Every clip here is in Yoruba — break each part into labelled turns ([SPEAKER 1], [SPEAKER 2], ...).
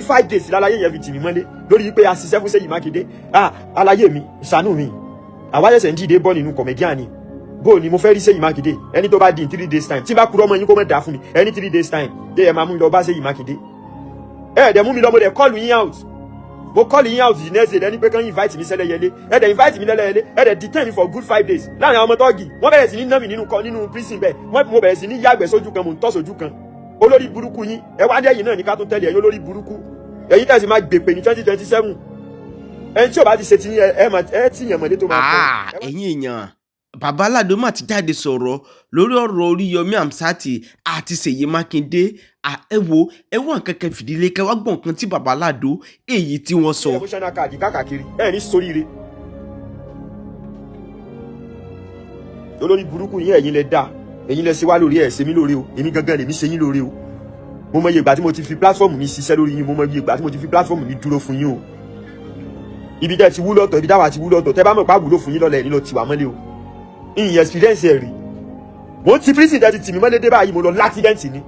[SPEAKER 1] 5 days láláyé yẹn fi tì mí mọ́lé lórí pé a ṣiṣẹ́ fún Ṣèyí Mákindé. Aláyé mi ṣàánú mi àwáyẹ̀sẹ̀ ń dìde bọ́ nínú kọ̀mẹ́díà ni bó ni mo fẹ́ rí Ṣèyí Mákindé ẹni tó bá di in 3 days time tí bá kúrò ọmọ yín kó mọ̀ dá fún mi ẹni 3 days time dé ẹ̀ máa mú mi lọ bá Ṣèyí Mákindé dẹ̀ mú mi lọ mo dẹ̀ call yín out mo call yín out the next day ẹni pé kàn invite mi sẹ́lẹ̀yẹlé dẹ̀ invite mi lẹ́lẹ́yẹlé dẹ̀ detain me for good 5 days láàrin àwọn ọmọ tọ́ọ̀gì wọ́n bẹ̀rẹ̀ sí ní ná mi nínú prison bẹ́ẹ̀ mo bẹ̀rẹ̀ sí ní yàgbẹ́ sójú kan mo ń tọ́ sójú kan olórí burúkú yín ẹ wá dẹ́yìn náà ní ká tó tẹ̀lé ẹ̀yin olórí burúkú ẹ̀yin tẹ̀sí máa gbèpè ní 2027 ẹni tí ò bá ti ṣe ti ẹ tí yàn mọ́lé tó máa
[SPEAKER 2] kọ́. ẹ̀yin èèyàn bàbá Alado mà ti jáde sọ̀rọ̀ lórí ọ̀rọ̀ Oriyomi Hamzat àti Ṣèyí Mákindé ẹ wo nǹkan kan fìdílé kẹ wá gbọ̀n nǹkan tí bàbá Alado èyí tí wọ́n sọ.
[SPEAKER 1] emotional card káàkiri ẹ ní soríire olórí burúkú yín ẹ̀yin lẹ dá ẹ̀yin lẹ ṣe wá lórí ẹ̀ ṣe mí lóore o èmi gangan lèmi ṣe yín lóore o mo mọ iye ìgbà tí mo ti fi platform mi ṣiṣẹ́ lórí yín mo mọ iye ìgbà tí mo ti fi platform mi dúró fún yín o ibi tẹ́ ti wúlò ọ̀tọ̀ ibi táwa ti wúlò ọ̀tọ̀ tẹ́ bá mọ̀ pé àwúlò fún yín lọ́lẹ̀ nílò tiwa mọ́lé o ìyẹn experience ẹ̀ rí mo ti prison tẹ́ ti tì mí mọ́lé dé báyìí mo lọ l'accident ni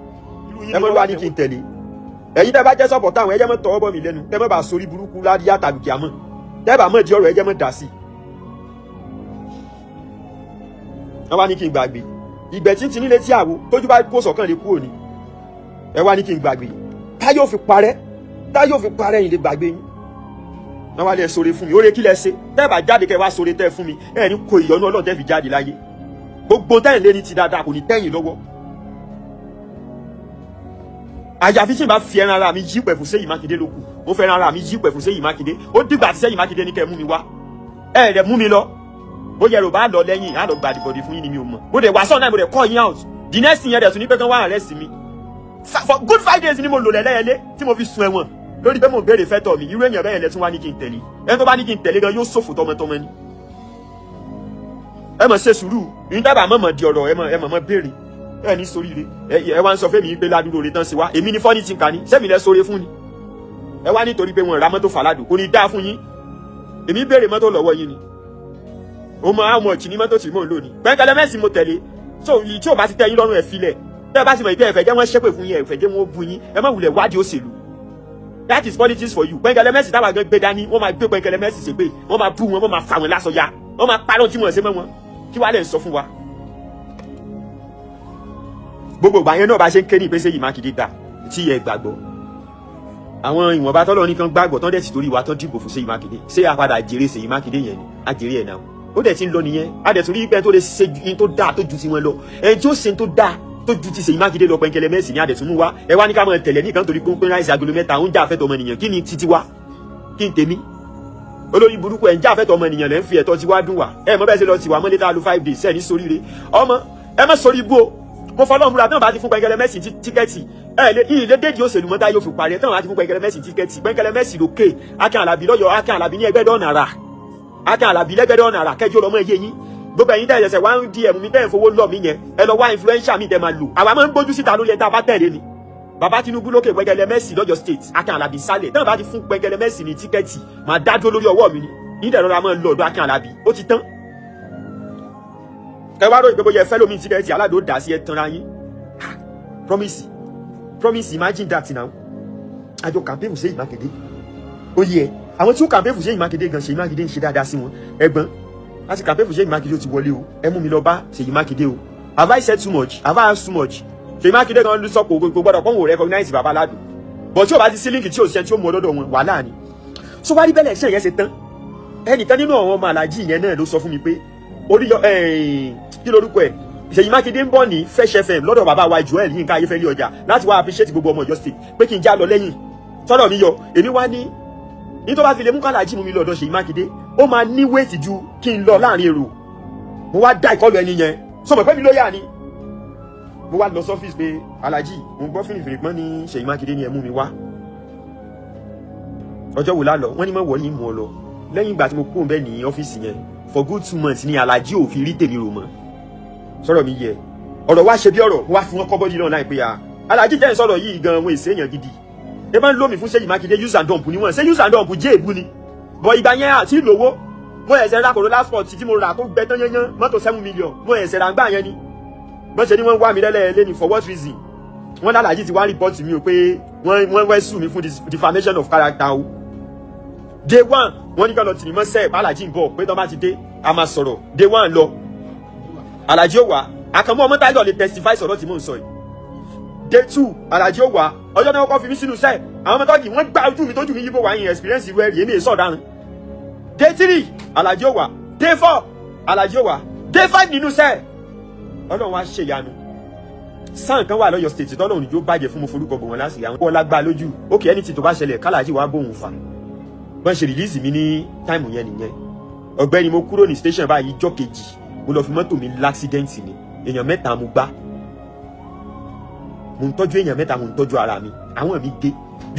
[SPEAKER 1] ẹ mọ́ wá ní kí n tẹ̀lé ẹ̀yin tẹ́ bá jẹ́ support àwọn ẹjẹ́ mọ́ tọwọ́ bọ̀ mí lẹ́nu tẹ́ mọ́ bá sórí burúkú ládìyà tàbí kìámọ́ tẹ́ bá mọ̀ di ọ̀rọ̀ ẹjẹ́ mọ́ dà sí wọ́n wá ní kí n gbàgbé ìgbẹ́ tí ń ti nílé tí àwo tójú bá kó sọ̀kan lè kúrò ní ẹ wá ní kí n gbàgbé táyọ̀ fi parẹ́ yìí lè gbàgbé yín wọ́n wá lè sọ̀rọ̀ fún mi ó lè kí lẹ ṣe tẹ́ bá jáde kẹ́ wá sọ̀rọ̀ tẹ́ fún mi ẹ̀ ní kò ìyọnu Ọlọ́run tẹ́ fi jáde láyé gbogbo tẹ́yìn lé ní ti dáadáa kò ní tẹ́yìn lọ́wọ́ àyàfi tí n bá fi ẹran ara mi yí pẹ̀ fún Ṣèyí Mákindé lókù mo fẹ́ ẹran ara mi yí pẹ̀ fún Ṣèyí Mákindé ó dìgbà tí Ṣèyí Mákindé ní kẹ́ mú mi wá ẹ̀ rẹ̀ mú mi lọ bó yẹ rò bá lọ lẹ́yìn á lọ gba àdìbọ̀dì fún yín ni mi ò mọ̀ bó dẹ̀ wá sọ́ọ̀nà mo dẹ̀ call yín out the next thing yẹn dẹ̀ tún ní pé kán wá arrest mi for good 5 days ni mo lò lẹ́lẹ́yẹlé tí mo fi sun ẹ̀wọ̀n lórí pé mo béèrè fẹ́tọ̀ mi irú èèyàn bẹ́ẹ̀ yẹn lẹ́tún wá ní kí n tẹ̀lé ẹni tó bá ní kí n tẹ̀lé gan yóò ṣòfò tọmọtọmọ ni ẹ mọ̀ ṣe sùúrù ìyín dábàá mọ̀ di ọ̀rọ̀ ẹ mọ̀ béèrè ẹ ní soríire ẹ wá ń sọ fẹ́mi pé ládùúgbò rẹ tán sí wa èmi ní fọ́nì tí ń kà ní sẹ́mi lẹ́ sóre fún ni ẹ wá nítorí pé wọn ra mọ́tò fàládù kò ní dáa fún yín èmi béèrè mọ́tò lọ́wọ́ yín ni ó mọ àwọn ọ̀chì ní mọ́tò tí mò ń lò ní pẹ́ńkẹ́lẹ́ mẹ́sì mo tẹ̀lé so tí ò bá ti tẹ́ yín lọ́rùn ẹ̀ filẹ̀ tẹ́ ẹ bá ti mọ̀ ìpẹ́ ẹ̀fẹ̀ jẹ́ wọ́n ṣépè fún yín ẹ̀fẹ̀ jẹ́ wọ́n bu yín ẹ má wulẹ̀ wádìí òṣèlú that is politics for you pẹ́ńkẹ́lẹ́ mẹ́sì táwọn àgbẹ̀ gbé dání wọ́n máa gbé pẹ́ńkẹ́lẹ́ mẹ́sì ṣépè wọ́n máa bú wọn wọ́n máa fà wọn lásọyá wọ́n máa parọ́ tí wọ́n ṣe mọ́ wọn kí wàá lẹ̀ ń sọ fún wa. gbogbo ìgbà yẹn náà bá ṣe ń ké ní ìpèsè yìí Mákindé dà tí ẹ gbàgbọ́ àwọn ìwọ̀nba tọ́lọ́ nìkan gbàgbọ́ tán dẹ̀ sì torí wa tán dìbò fún Ṣèyí Mákindé ṣé àpadà jèrè Ṣèyí Mákindé yẹn ni a jèrè ẹ̀ náà ó dẹ̀ ti ń lọ nìyẹn a dẹ̀ tún rí pé tó lè ṣe in tó dáa tó ju ti wọn lọ ẹni tí ó ṣe tó dáa tó ju ti Ṣèyí Mákindé lọ pẹ́ńkẹ́lẹ́ mẹ́sì ni a dẹ̀ tún mú wa ẹ wá ní ká máa tẹ̀lé nìkan torí pé ráìsì agolo mẹ́ta ó ń jà fẹ́tọ̀ ọmọnìyàn kí ni titi wa kí n tèmi olórí burúkú ẹ̀ ń jà fẹ́tọ̀ ọmọnìyàn lẹ́ ń fi ẹ̀tọ́ tiwa dùn wá ẹ mọ bẹ́ẹ̀ ṣe lọ tiwa mọ́lẹ́ tá a lo 5 days ẹ̀ ní soríire ọmọ ẹ má sórí ibú o mo fọlọ́ múra tí wọ́n bá ti fún pẹ́ńkẹ́lẹ́ mẹ́sì tíkẹ́ẹ̀tì ilé déjì òṣèlú mọ́tá yóò fi parí ẹ̀ tí wọ́n bá ti fún pẹ́ńkẹ́lẹ́ mẹ́sì tíkẹ́ẹ̀tì pẹ́ńkẹ́lẹ́ mẹ́sì lókè Akin Alabi lọ́yọ̀ Akin Alabi ní ẹgbẹ́ dọ́ọ̀nà rà Akin Alabi lẹ́gbẹ̀dẹ́ ọ̀nà àrà kẹjọ lọ́mọ ẹyẹ yín gbogbo ẹ̀yin tẹ̀sẹ̀ wá ń di ẹ̀mú mi tẹ̀ ń fowó lọ mí yẹn ẹ lọ wá influencer mi tẹ̀ máa lò àwa máa ń gbójú síta lórí ẹ̀ta bá tẹ̀lé ni bàbá Tinubu lókè pẹ́ńkẹ́lẹ́ mẹ́sì lọ́yọ̀ state Akin Alabi sálẹ̀ tẹ́wọ̀n bá ti fún pẹ́ńkẹ́lẹ́ mẹ́sì ní tíkẹ́ẹ̀tì máa dájú lórí ọwọ́ mi ni nídẹ̀ rọra máa ń lọ ọ̀dọ̀ Akin Alabi ó ti tán ẹ wá ròyìn pé bóyá ẹ fẹ́ lómi tíkẹ́ẹ̀tì Alado dà sí ẹ tanra yín promise imagine that now àjọ campaign Ṣèyí Mákindé ó yẹ àwọn tí ó campaign fún Ṣèyí Mákindé gan Ṣèyí Mákindé ń ṣe dáadáa sí wọn ẹ̀gbọ́n láti campaign fún Ṣèyí Mákindé ó ti wọlé o ẹ mú mi lọ bá Ṣèyí Mákindé o have I said too much have I asked too much Ṣèyí Mákindé gan ló sọ pé gbogbo gbọ́dọ̀ kọ́ wò recognize bàbá Alado but tí o bá ti sí líǹkì tí o ṣe tí o mú ọdọ́dọ̀ wọn wàhálà ni so wá rí bẹ́lẹ̀ ṣe yẹn ṣe tán ẹnìkan nínú àwọn ọmọ alájí yẹn náà ló sọ fún mi pé oríyọ kí lorúkọ ẹ̀ Ṣèyí Mákindé ń bọ̀ ní Fresh FM lọ́dọ̀ bàbá wa Joel Yínká Ayéfẹ́lẹ́ ọjà láti wá appreciate gbogbo ọmọ Ọ̀yọ́ state pé kí n já lọ lẹ́yìn sọ́dọ̀ mi yọ èmi wá ní tó bá fi lè mú kálàjì mú mi lọ́dọ̀ Ṣèyí Mákindé ó máa ní wéètì ju kí n lọ láàrin èrò mo wá dá ìkọlù ẹni yẹn sọ mọ̀ pé mi ló yà ni mo wá lọ sọ́fíìsì pé alájì mo gbọ́ fìrìfìrì pọ́n ní Ṣèyí Mákindé ni ẹ mú mi wá ọjọ́ wo lálọ́ wọ́n ní mọ̀ wọ́rí mú ọ lọ lẹ́yìn ìgbà tí mo kúrò bẹ́ẹ̀ ní ọ́fíìsì yẹn for good 2 months ni alájì ò fi rí tèmi rò mọ́ sọ̀rọ̀ mi yẹ ọ̀rọ̀ wá ṣe bí ọ̀rọ̀ wá fún wọn kọ́ bọ́dí náà láì pé ya alájí jẹ́ ìsọ̀rọ̀ yìí gan wọn èsè èèyàn gidi ẹ máa ń lómi fún Ṣèyí Mákindé use and dump ni wọn ṣe use and dump jẹ́ èbú ni bọ̀ ìgbà yẹn àti ìlówó mo ẹ̀sẹ̀ ra Corolla Sport tí mo rà tó gbẹ tán yányán mọ́tò 7 million mo ẹ̀sẹ̀ ra ń gbà yẹn ni bọ́n ṣe ni wọ́n wá mi lẹ́lẹ́ lé ní for what reason wọ́n lálàjì ti wá rìpọ́ọ̀tì mi ò pé wọ́n sùn mí fún defamation of character o. Day 1 wọ́n ní ká lọ tìrìmọ́ sẹ́ẹ̀ Aláàjì ń bọ̀ pé tán bá ti dé a máa sọ̀rọ̀. Day 1 lọ Aláàjì ó wá àkànmọ́ ọmọ Táyọ̀ lè testify sọ̀rọ̀ tí mò ń sọ yìí. Day 2 Aláàjì ó wá ọjọ́ náà kọ́ fi mí sínú sẹ́ẹ̀ àwọn ọmọ tọ́kì wọ́n gbá ojú mi tójú mi yíbo wá yín experience ìwé ẹ̀rí èmi èso ọ̀daràn. Day 3 Aláàjì ó wá. Day 4 Aláàjì ó wá. Day 5 nínú sẹ́ẹ̀ Ọlọ́run wá ṣe ìyanu. Sáà kan wà lọ́yọ̀ state tọ́lọ́run ìjó bàjẹ́ fún mo forúkọ bò wọ́n láti àwọn ọlá gbá lójú ókè ẹni tí tó bá ṣẹlẹ̀ kálàjì wá bóun fà bọ́n ṣe release mi ní táìmù yẹn nìyẹn. Ọ̀gbẹ́ni mo kúrò ní station báyìí ijọ́ kejì mo lọ fi mọ́tò mi l'accident ni èèyàn 3 mo gbá mo ń tọ́jú èèyàn 3 mo ń tọ́jú ara mi àwọn mi dé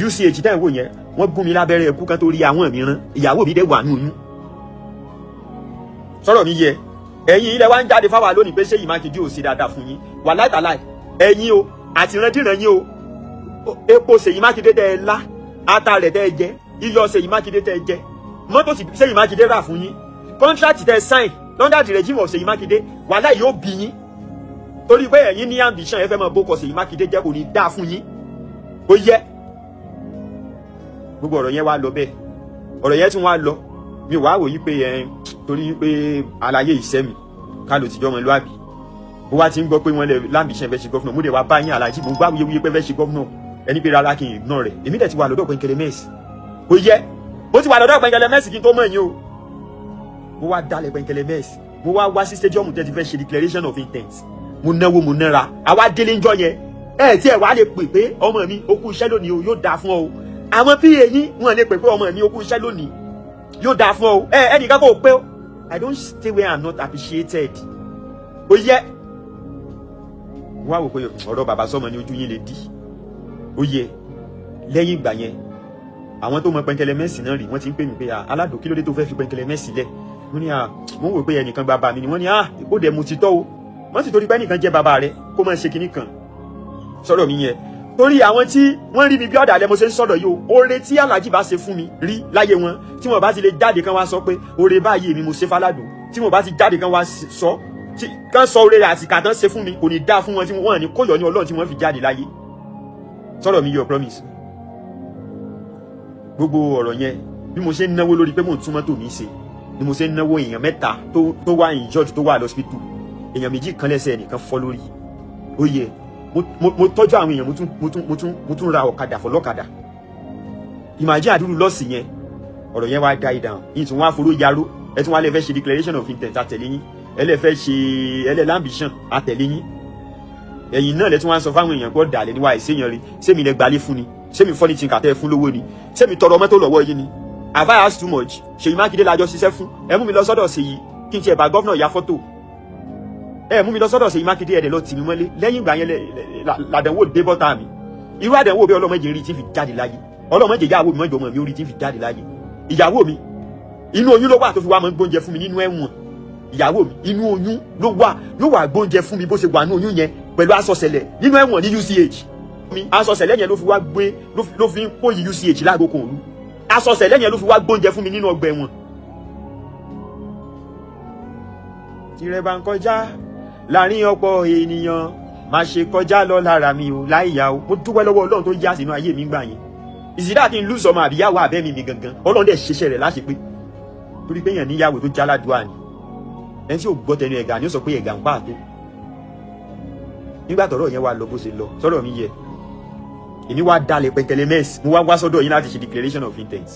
[SPEAKER 1] UCH dáhùn wò yẹn wọ́n gún mi lábẹ́rẹ́ ẹkú kan tó rí àwọn mi rán ìyàwó mi dé wà nù oyún. Sọ̀rọ̀ mi yẹ ẹ̀yin ilẹ̀ wa ń jáde fáwa lónìí pé Ṣèyí Mákindé ò sí dáadáa fún yín wà láìtàláì ẹ̀yin o àti ìrandíran yín o epo Ṣèyí Mákindé tẹ́ ẹ lá ata rẹ̀ tẹ́ ẹ jẹ iyọ̀ Ṣèyí Mákindé tẹ́ ẹ jẹ mọ́tò Ṣèyí Mákindé rà fún yín contract tẹ́ ẹ sign under the regime of Ṣèyí Mákindé wàhálà yóò bí yín torí pé ẹ̀yin ní ambition ẹ fẹ́ máa bókọ Ṣèyí Mákindé jẹ́ kò ní dáa fún yín ó yẹ gbogbo ọ̀rọ̀ yẹn wá lọ bẹ́ẹ̀ ọ̀rọ̀ yẹn tún wá lọ mi wàá wò yí pé torí pé àlàyé ìṣẹ́ mi ká ló ti jọ́ wọn lóàbí ó wá ti ń gbọ́ pé wọ́n lè lámbìṣẹ́ fẹ́ ṣe gọ́fúnà mo dẹ̀ wá bá yín Aláàjì mo gbá wuyewuye pé fẹ́ ṣe gọ́fúnà ẹni pé rárá kí n ignore rẹ̀ èmi dẹ̀ ti wà lọ́dọ̀ Pẹ̀nkẹ́lẹ́ Mẹ́sì kò yẹ mo ti wà lọ́dọ̀ Pẹ̀nkẹ́lẹ́ Mẹ́sì kí n tó mọ̀ yín o mo wá dalẹ̀ Pẹ̀nkẹ́lẹ́ Mẹ́sì mo wá sí stadium tẹ́ ti fẹ́ ṣe declaration of intent mo náwó mo nára àwa délé ńjọ́ yẹn tí ẹ wá lè pè pé ọmọ mi ó kú iṣẹ́ lónìí o yóò dáa fún ọ o àwọn pa yín wọn lè pè pé ọmọ mi ó kú iṣẹ́ lónìí yóò dáa fún ọ o ẹnìkan kò pé o I don't stay where I'm not appreciated ó yẹ wá wò pé ọ̀rọ̀ bàbá sọ́mọ ní ojú yín lè dí ó yẹ lẹ́yìn ìgbà yẹn àwọn tó mọ Pẹ̀nkẹ́lẹ́ Mẹ́sì náà rí wọ́n ti ń pè mí pé Alado kí ló dé tó fẹ́ fi Pẹ̀nkẹ́lẹ́ Mẹ́sì lẹ̀ wọ́n ní mo wò pé ẹnìkan bàbá mi ni wọ́n ní ó dẹ̀ mo ti tọ́ o wọ́n sì torí pé ẹnìkan jẹ́ bàbá rẹ̀ kó máa ṣe kinní kan sọ̀rọ̀ mi yẹn torí àwọn tí wọ́n rí mi bí ọ̀dàlẹ̀ mo ṣe ń sọ̀rọ̀ yìí o oore tí Aláàjì bá ṣe fún mi rí láyé wọn tí wọ́n bá ti lè jáde kan wá sọ pé oore báyìí èmi mo ṣe f'Alado tí wọ́n bá ti jáde kan wá sọ tí kan sọ oore àsìkà tán ṣe fún mi kò ní dá fún wọn tí wọ́n ní kóyọ̀ ní Ọlọ́run tí wọ́n fi jáde láyé sọ̀rọ̀ mi yọ promise gbogbo ọ̀rọ̀ yẹn bí mo ṣe ń náwó lórí pé mò ń tún mọ́tò mi ṣe ni mo ṣe ń náwó èèyàn 3 tó wà in George tó wà lọ́sípítù èèyàn 2 kan lẹ́sẹ̀ ẹnìkan fọ́ lórí ó yẹ mo tọ́jú àwọn èèyàn mo tún ra ọ̀kadà fọlọ́kadà ìmàjí àdúrú lọ́ọ̀sì yẹn ọ̀rọ̀ yẹn wá die down yìí tún wá foró yaró ẹ tún wá lè fẹ́ ṣe declaration of intent àtẹ̀lé yín ẹ lè fẹ́ ṣe ambition àtẹ̀lé yín ẹ̀yìn náà lẹ tún wá sọ fáwọn èèyàn gbọ́ dàlẹ́ níwá ìṣèyàn rí sẹ́mi lẹ gbalé fún ni sẹ́mi funny thing kàtẹ́ fún lówó ni sẹ́mi tọrọ mọ́tò lọ́wọ́ yín ni have I asked too much Ṣèyí Mákindé lájọ ṣiṣẹ́ fún ẹ mú mi lọ sọ́dọ̀ Ṣèyí kí n tiẹ̀ bá gọ́vnà ya fọ́tò ẹ mú mi lọ sọ́dọ̀ Ṣèyí Mákindé ẹ̀dẹ̀ lọ tì mí mọ́lé lẹ́yìn ìgbà yẹn làdánwò dé bọ́tà mi irú àdánwò bí ọlọ́mọdé rí tí fi jáde láyé ọlọ́mọdé ìyàwó mi mọ́jọ́ ọmọ mi ó rí tí fi jáde láyé ìyàwó mi inú oyún ló wà tó fi wá mọ́ gbóúnjẹ fún mi nínú ẹ̀wọ̀n ìyàwó mi inú oyún ló wà yóò wá gbóúnjẹ fún mi bó ṣe wà ní oyún yẹn pẹ̀lú asọ̀sẹ̀lẹ̀ nínú ẹ̀wọ̀n ní UCH asọ̀sẹ̀lẹ̀ yẹn ló fi wá gbé ló fi ń pòyì UCH láago kan òru asọ̀sẹ̀lẹ̀ yẹn ló fi wá gbóúnjẹ fún mi nínú ọgbà ẹ̀wọ̀n. tirẹ̀ bá ń kọjá láàrin ọ̀pọ̀ ènìyàn má ṣe kọjá lọ lára mi o láìyá o mo dúpẹ́ lọ́wọ́ Ọlọ́run tó yá sínú ayé mi gbà yẹn ìsìdá kí n lù sọmọ àbíyáwó àbẹ́mi mi gangan Ọlọ́run dẹ̀ ṣiṣẹ́ rẹ̀ láṣẹ pé torí pé èèyàn níyàwó tó jáládùá ni ẹni tí ò gbọ́ tẹnu ẹ̀gà ni ó sọ pé ẹ̀gà ń pààtó nígbà tọ́rọ̀ yẹn wá lọ bó ṣe lọ sọ̀rọ̀ mi yẹ èmi wá dalẹ̀ Pẹ̀nkẹ́lẹ́ Mẹ́sì mo wá sọ́dọ̀ yín láti ṣe declaration of intent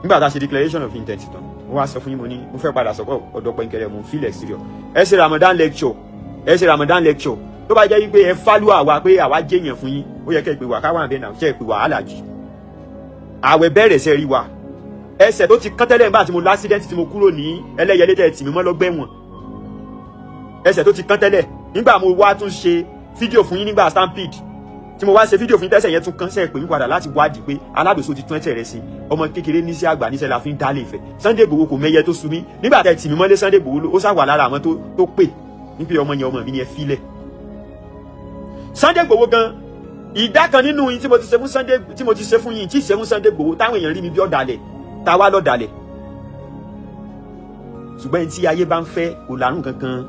[SPEAKER 1] nígbà tá a ṣe declaration of intent tán mo wá sọ fún yín mo ní mo fẹ́ padà sọ́kọ̀ ọ̀dọ̀ Pẹ̀nkẹ́lẹ́ mo feel exterior ẹ ṣe Ramadan lecture tó bá jẹ́ wípé ẹ fálú àwa pé àwa jẹ́yàn fún yín ó yẹ kẹ́ ẹ pè wá káwọn àbẹ́ náà ṣe é pè wá Aláàjì àwẹ̀ bẹ̀rẹ̀ sẹ́ rí wa ẹsẹ̀ tó ti kán tẹ́lẹ̀ nígbà tí mo l'accident tí mo kúrò ní Ẹlẹ́yẹlé tẹ́ tì mí mọ́ lọ́gbẹ̀wọ̀n ẹsẹ̀ tó ti kán tẹ́lẹ̀ nígbà mo wá tún ṣe fídíò fún yín nígbà stampede tí mo wá ṣe fídíò fún yín tẹ́sẹ̀ yẹn tún kán sẹ́ pè mí padà láti wádìí pé aládòsó ti tún ẹ̀tẹ̀ rẹ̀ sí ọmọ kékeré ní sí àgbà níṣẹ́ la fi ń dálé ìfẹ́ Sunday Igboho kò mẹ́yẹ tó sú mi nígbà tẹ́ tì mí mọ́lé Sunday Igboho ó sá wà lára àwọn tó pè níbi ọmọ yẹn ọmọ mi ni ẹ filẹ̀ Sunday Igboho gan ìdá kan nínú yín tí mo ti ṣe fún yín tí ṣe fún Sunday Igboho táwọn èèyàn rí mi bí ọ̀dàlẹ̀ ta wá lọ́dàlẹ̀ ṣùgbọ́n tí ayé bá ń fẹ́ kò lárùn kankan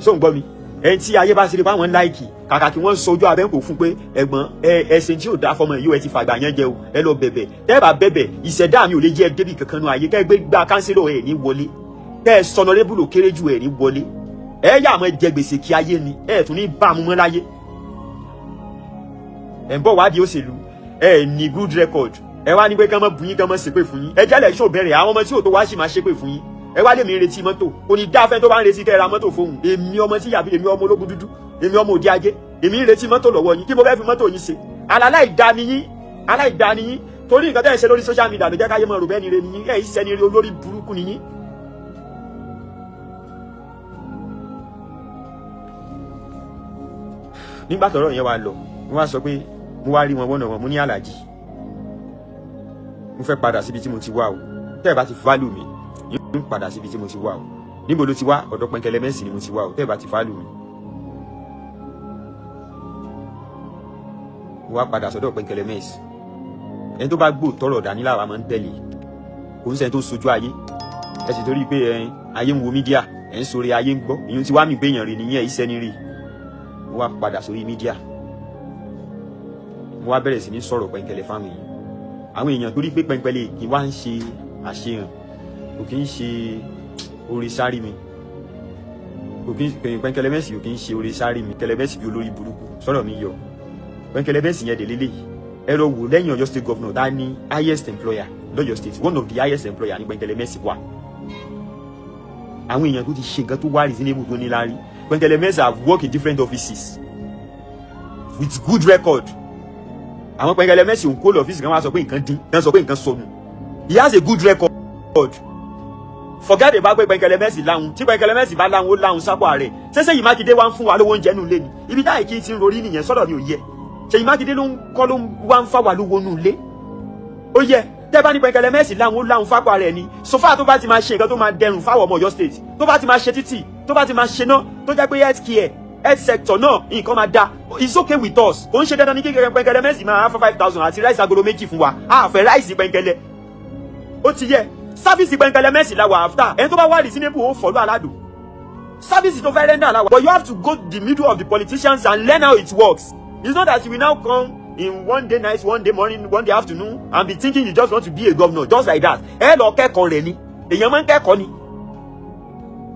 [SPEAKER 1] sóun gbọ́ mi ẹni tí ayé bá ṣe lè bá wọn láìkì kàkà kí wọ́n sojú abẹ́ǹkò fún pé ẹ̀gbọ́n ẹ̀sìn tí ò dá fọmọ yìí ẹ ti fàgbà yẹn jẹ o ẹ lọ bẹ̀bẹ̀ tẹ́ bá bẹ̀bẹ̀ ìṣẹ̀dá mi ò lè jẹ́ débì kankan nù ayé kẹ́ gbé gba kánsílò ẹ̀ ní wọlé kẹ́ sọnọrébùlù kéré ju ẹ̀ ní wọlé ẹ yà mọ́ jẹ gbèsè kí ayé ni ẹ tún ní bá mu mọ́ láyé ẹ̀ ń bọ̀ wádìí òṣèlú ẹ ní good record ẹ wá ní pé kán mọ́ bu yín kán mọ́ ṣépè fún yín ẹ jẹ́lẹ̀ ṣó bẹ̀rẹ̀ àwọn ọmọ tí ò tó wá sì máa ṣépè fún yín ẹ wá lè mi retí mọ́tò kò ní dáfẹ́ tó bá ń retí kẹ́ ra mọ́tò fóun èmi ọmọ tí yàbí èmi ọmọ ológun dúdú èmi ọmọ òde ajé èmi ń retí mọ́tò lọ́wọ́ yín kí mo fẹ́ fi mọ́tò yín ṣe aláìdáni yín torí nǹkan tẹ́ ẹ̀ ṣe lórí social media ló jẹ́ káyé mọ́ rò bẹ́ẹ̀ ni re nìyí ẹ̀ ìṣẹ́ ni re olórí burúkú nìyí. nígbà tọ́rọ̀ yẹn wá lọ wọ́n wá sọ pé mo wá rí wọn wọ́nà wọn mo ní Àlàjì mo fẹ́ padà síbi tí mo ti wá o tẹ́ ẹ̀ bá ti value mi yóò padà síbi tí mo ti wá o níbo ló ti wá ọ̀dọ̀ Pẹ̀nkẹ́lẹ́ Mẹ́sì ni mo ti wá o tẹ́ ẹ̀ bá ti value mi mo wá padà sọ́dọ̀ Pẹ̀nkẹ́lẹ́ Mẹ́sì ẹni tó bá gbọ́ tọrọ dání láwa máa ń tẹ̀lé kò ń sẹ́ni tó sojú ayé ẹ sì torí pé ayé ń wo mídíà ẹ̀ ń sọ̀rọ̀ ayé ń gbọ́ ìyún ti wá mi gbéyàn rí nìyẹn ìṣẹ́ni rí mo wá padà sórí mídíà mo wá bẹ̀rẹ̀ sí ní sọ̀rọ̀ Pẹ̀nkẹ́lẹ́ fáwọn èèyàn àwọn èèyàn torí pé Pẹ̀nkẹ́lẹ́ kì í wá ń ṣe àṣehàn kò kì í ṣe orí sáré mi kò kì í Pẹ̀nkẹ́lẹ́ Mẹ́sì kò kì í ṣe orí sáré mi Pẹ̀nkẹ́lẹ́ Mẹ́sì bí olórí burúkú sọ̀rọ̀ mi yọ Pẹ̀nkẹ́lẹ́ Mẹ́sì yẹn dé lélẹ́yìí ẹ lọ wò lẹ́yìn Ọ̀yọ́ state governor tá ní highest employer lọ́yọ̀ state one of the highest employer ní Pẹ̀nkẹ́lẹ́ Mẹ́sì wà àwọn èèyàn tó ti ṣe nǹkan tó wá reasonable tó ní láárí Pẹ̀nkẹ́lẹ́ Mẹ́sì have worked in different offices with good record àwọn Pẹ̀nkẹ́lẹ́ Mẹ́sì òun kó lọ ọ́fíìsì kan wá sọ pé nǹkan dín kan sọ pé nǹkan sọnù he has a good record forget about pé Pẹ̀nkẹ́lẹ́ Mẹ́sì láhùn tí Pẹ̀nkẹ́lẹ́ Mẹ́sì bá láhùn ó láhùn sápò ààrẹ Ṣèyí Mákindé wá ń fún wa lówó oúnjẹ nù lé ni ibi táyì kí n ti ń rorí nìyẹn sọ́dọ̀ mi ò yẹ Ṣèyí Mákindé ló ń kọ́ ló ń wá ń fà wà lówó nù lé ó yẹ tẹ́ bá ní Pẹ̀nkẹ́lẹ́ Mẹ́sì láhùn ó láhùn fápò ààrẹ ni sọfà tó bá ti máa ṣe nǹkan tó máa dẹrùn fáwọn ọmọ Ọ̀yọ́ state tó bá ti máa ṣe títì tó bá ti máa ṣe náà tó jẹ́ pé health care health sector náà nǹkan máa da it's okay with us kò ń ṣe dandan ní kékeré Pẹ̀nkẹ́lẹ́ Mẹ́sì máa fọ́ 5,000 àti ráìsì agolo méjì fún wa àfẹ́ ráìsì Pẹ̀nkẹ́lẹ́ ó ti yẹ sáfìsì Pẹ̀nkẹ́lẹ́ Mẹ́sì la wà after ẹni tó bá wà reasonable ó fọ́lú Alado sáfìsì tó fẹ́ rẹ́ndà la wà but you have to go the middle of the politicians and learn how it works it's not that you will now come in one day night one day morning one day afternoon and be thinking you just want to be a governor just like that ẹ lọ kẹ́kọ̀ọ́ rẹ̀ ni èèyàn máa ń kẹ́kọ̀ọ́ ni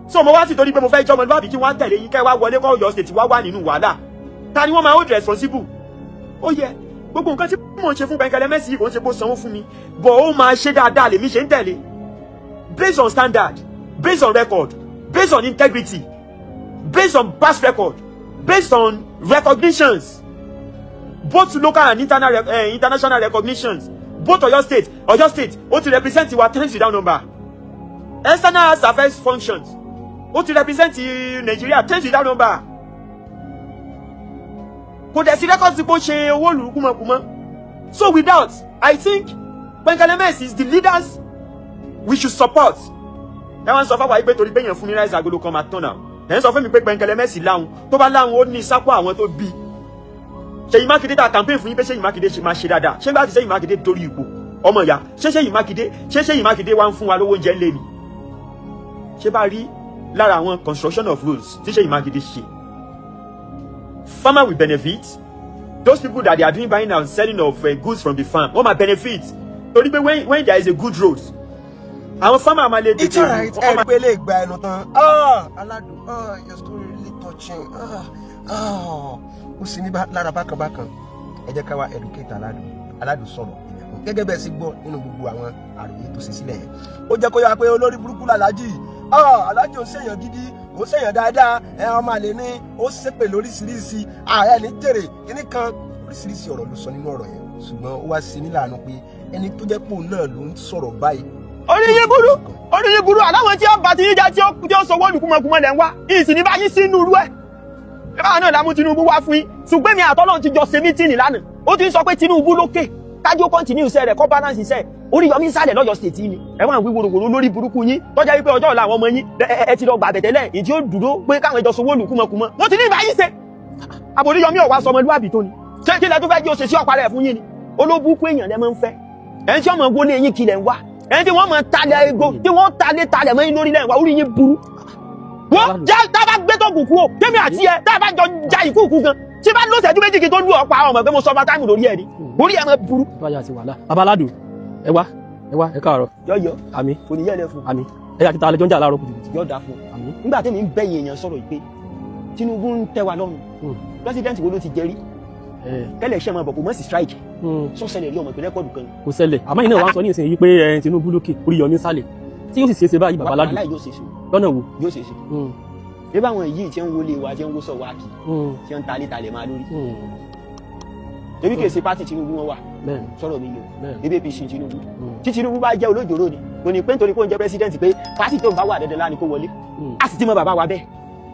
[SPEAKER 1] so mo wá sí torí pé mo fẹ́ jọmọ lọ́bì kí wọ́n tẹ̀lé yín kẹ́ wá wọlé kọ́ Ọ̀yọ́ state wá wà nínú wàhálà ta ni wọ́n máa hold responsible ó yẹ gbogbo nǹkan tí mo ń ṣe fún Pẹ̀nkẹ́lẹ́ Mẹ́sì kò ń ṣe kó sanwó fún mi but ó máa ṣe dáadáa lèmi ṣe ń tẹ̀lé based on standard based on record based on integrity based on past record based on recognitions both local and international recognitions both Ọ̀yọ́ state ó ti represent wa times without number external affairs functions ó ti represent Nigeria times without number kò dẹ̀ sí record tí kò ṣe owó lùrù kúmọ̀kúmọ̀ so without I think Pẹ̀nkẹ́lẹ́ Mẹ́sì is the leaders we should support ẹ wá ń sọ fáwọn àyípé torí pé èèyàn fún mi ráìsì agolo kan máa tán náà ẹ ń sọ fún mi pé Pẹ̀nkẹ́lẹ́ Mẹ́sì láhùn tó bá láhùn ó ní sápò àwọn tó bí Ṣèyí Mákindé ta campaign fún yín pé Ṣèyí Mákindé ṣe máa ṣe dáadáa ṣé bá ti Ṣèyí Mákindé torí ipò ọmọ ìyá Ṣèyí Mákindé wá ń fún wa lówó oúnjẹ lé ni ṣé bá rí lára àwọn construction of roads tí Ṣèyí Mákindé ṣe farmer will benefit those people that they are doing buying and selling of goods from the farm wọ́n máa benefit torí pé when there is a good road àwọn farmer máa lè
[SPEAKER 3] it's alright ẹ pé lè gba ẹnu tán Alado your story really touching ó sì ní lára bákan ẹ jẹ́ ká wá educate Alado sọ̀rọ̀ gẹ́gẹ́ bẹ́ẹ̀ sì gbọ́ nínú gbogbo àwọn àròyé tó ṣe sílẹ̀ yẹn ó jẹ́ kó yá pé olórí burúkú làlájì Alhaji ò ṣèyàn gidi ó ṣèyàn dáadáa ọmọ àlè ní ó ṣépè lóríṣiríṣi ààrẹ ní jèrè kíní kan oríṣiríṣi ọ̀rọ̀ ló sọ nínú ọ̀rọ̀ yẹn ṣùgbọ́n ó wá sí nílànà pé ẹni tó jẹ́ pò náà ló ń sọ̀rọ̀ báyìí.
[SPEAKER 4] oríyìn burú aláwọn tí ó bá ti yíjà tí ó sọ wọ́ọ̀lù kúmọ̀kúmọ̀ lẹ̀ ń wá ìsìn ní báyìí sínú irú ẹ̀ báwa náà lámú Tinubu wá fún yín ṣùgbọ́n mi àtọ́lọ́run ti jọ ṣe mítìnì lánàá ó ti sọ pé Tinubu lókè kájú kọ́ntínú iṣẹ́ rẹ̀ kọ́ balance iṣẹ́ Oriyomi sálẹ̀ lọ́yọ̀ state ni ẹ̀wọ̀n àwọn wíwòròwòrò lórí burúkú yín tọ́jà wípé ọjọ́ ọ̀la àwọn ọmọ yín ẹ ti lọ gbà bẹ̀tẹ̀lẹ̀ ìdí ó dúró pé káwọn ẹjọ́ sowó lùkúmọ̀kúmọ̀ wọ́n ti ní ìbáyìí ṣe Oriyomi ọ̀wá sọmọlúwàbí tó ni ṣé kí lẹ tó fẹ́ jí ó ṣe sí ọ̀pá rẹ̀ fún yín ni olóbùkún èèyàn lẹ máa ń fẹ́ ẹni tí ọmọ wọlé yín kilẹ̀ ń wá ẹni tí wọ́n máa talẹ̀ ego tí wọ́n talẹ̀ mọ́ yín lórí lẹ́yìn wá orí yín burú wọ́n já tá a bá gbé tó kùkú o tèmi àti ẹ tá a bá jọ já ìkúùkù gan tí bá lóṣèjú méjì kí tó lù ọ̀pá ọmọ pé mo sọ táìmù lórí ẹ̀ ni orí ẹ̀ mọ́ burú.
[SPEAKER 5] báyà ti wàhálà Baba Alado ẹ wá ẹ káàárọ̀.
[SPEAKER 4] yọ̀yọ̀
[SPEAKER 5] àmì
[SPEAKER 4] kò ní yẹ̀lẹ̀ fún.
[SPEAKER 5] àmì ẹ yà kí ta alẹ́ jọ ń jà láàárọ̀ kùtùkùtù.
[SPEAKER 4] yọ̀ dà fún.
[SPEAKER 5] àmì
[SPEAKER 4] nígbà tẹ́mi ń bẹ̀yìn èèyàn sọ̀rọ̀ pé Tinubu ń tẹ́ wa lọ́rùn president wo ló ti jẹ́rí kẹ́lẹ̀ iṣẹ́ máa bọ̀ kò mọ̀ sí strike sọ́sẹ̀lẹ̀ rí ọmọ ìpínlẹ̀ kọ́ọ̀dù kan.
[SPEAKER 5] kò ṣẹlẹ̀ àmọ́ iná wa ń sọ ní ìsinyìí pé Tinubu lókè Oriyomi sálẹ̀ tí yóò sì ṣeéṣe báyìí Baba Alado
[SPEAKER 4] yóò ṣe é ṣe
[SPEAKER 5] lọ́nà wo.
[SPEAKER 4] yóò ṣe é ṣe bí báwọn yìí tí ń wọlé wa tí ń wó sọ wa kì tí ń talé talẹ̀ máa lórí ebi kì í ṣe pátì Tinubu wọn wà sọ̀rọ̀ mi yìí o ebi APC Tinubu tí Tinubu bá jẹ́ olójoro ni kò ní pé nítorí kó ń jẹ́ president pé pátì tó ń bá wà dandan láni kó wọlé a sì ti mọ bàbá wa bẹ́ẹ̀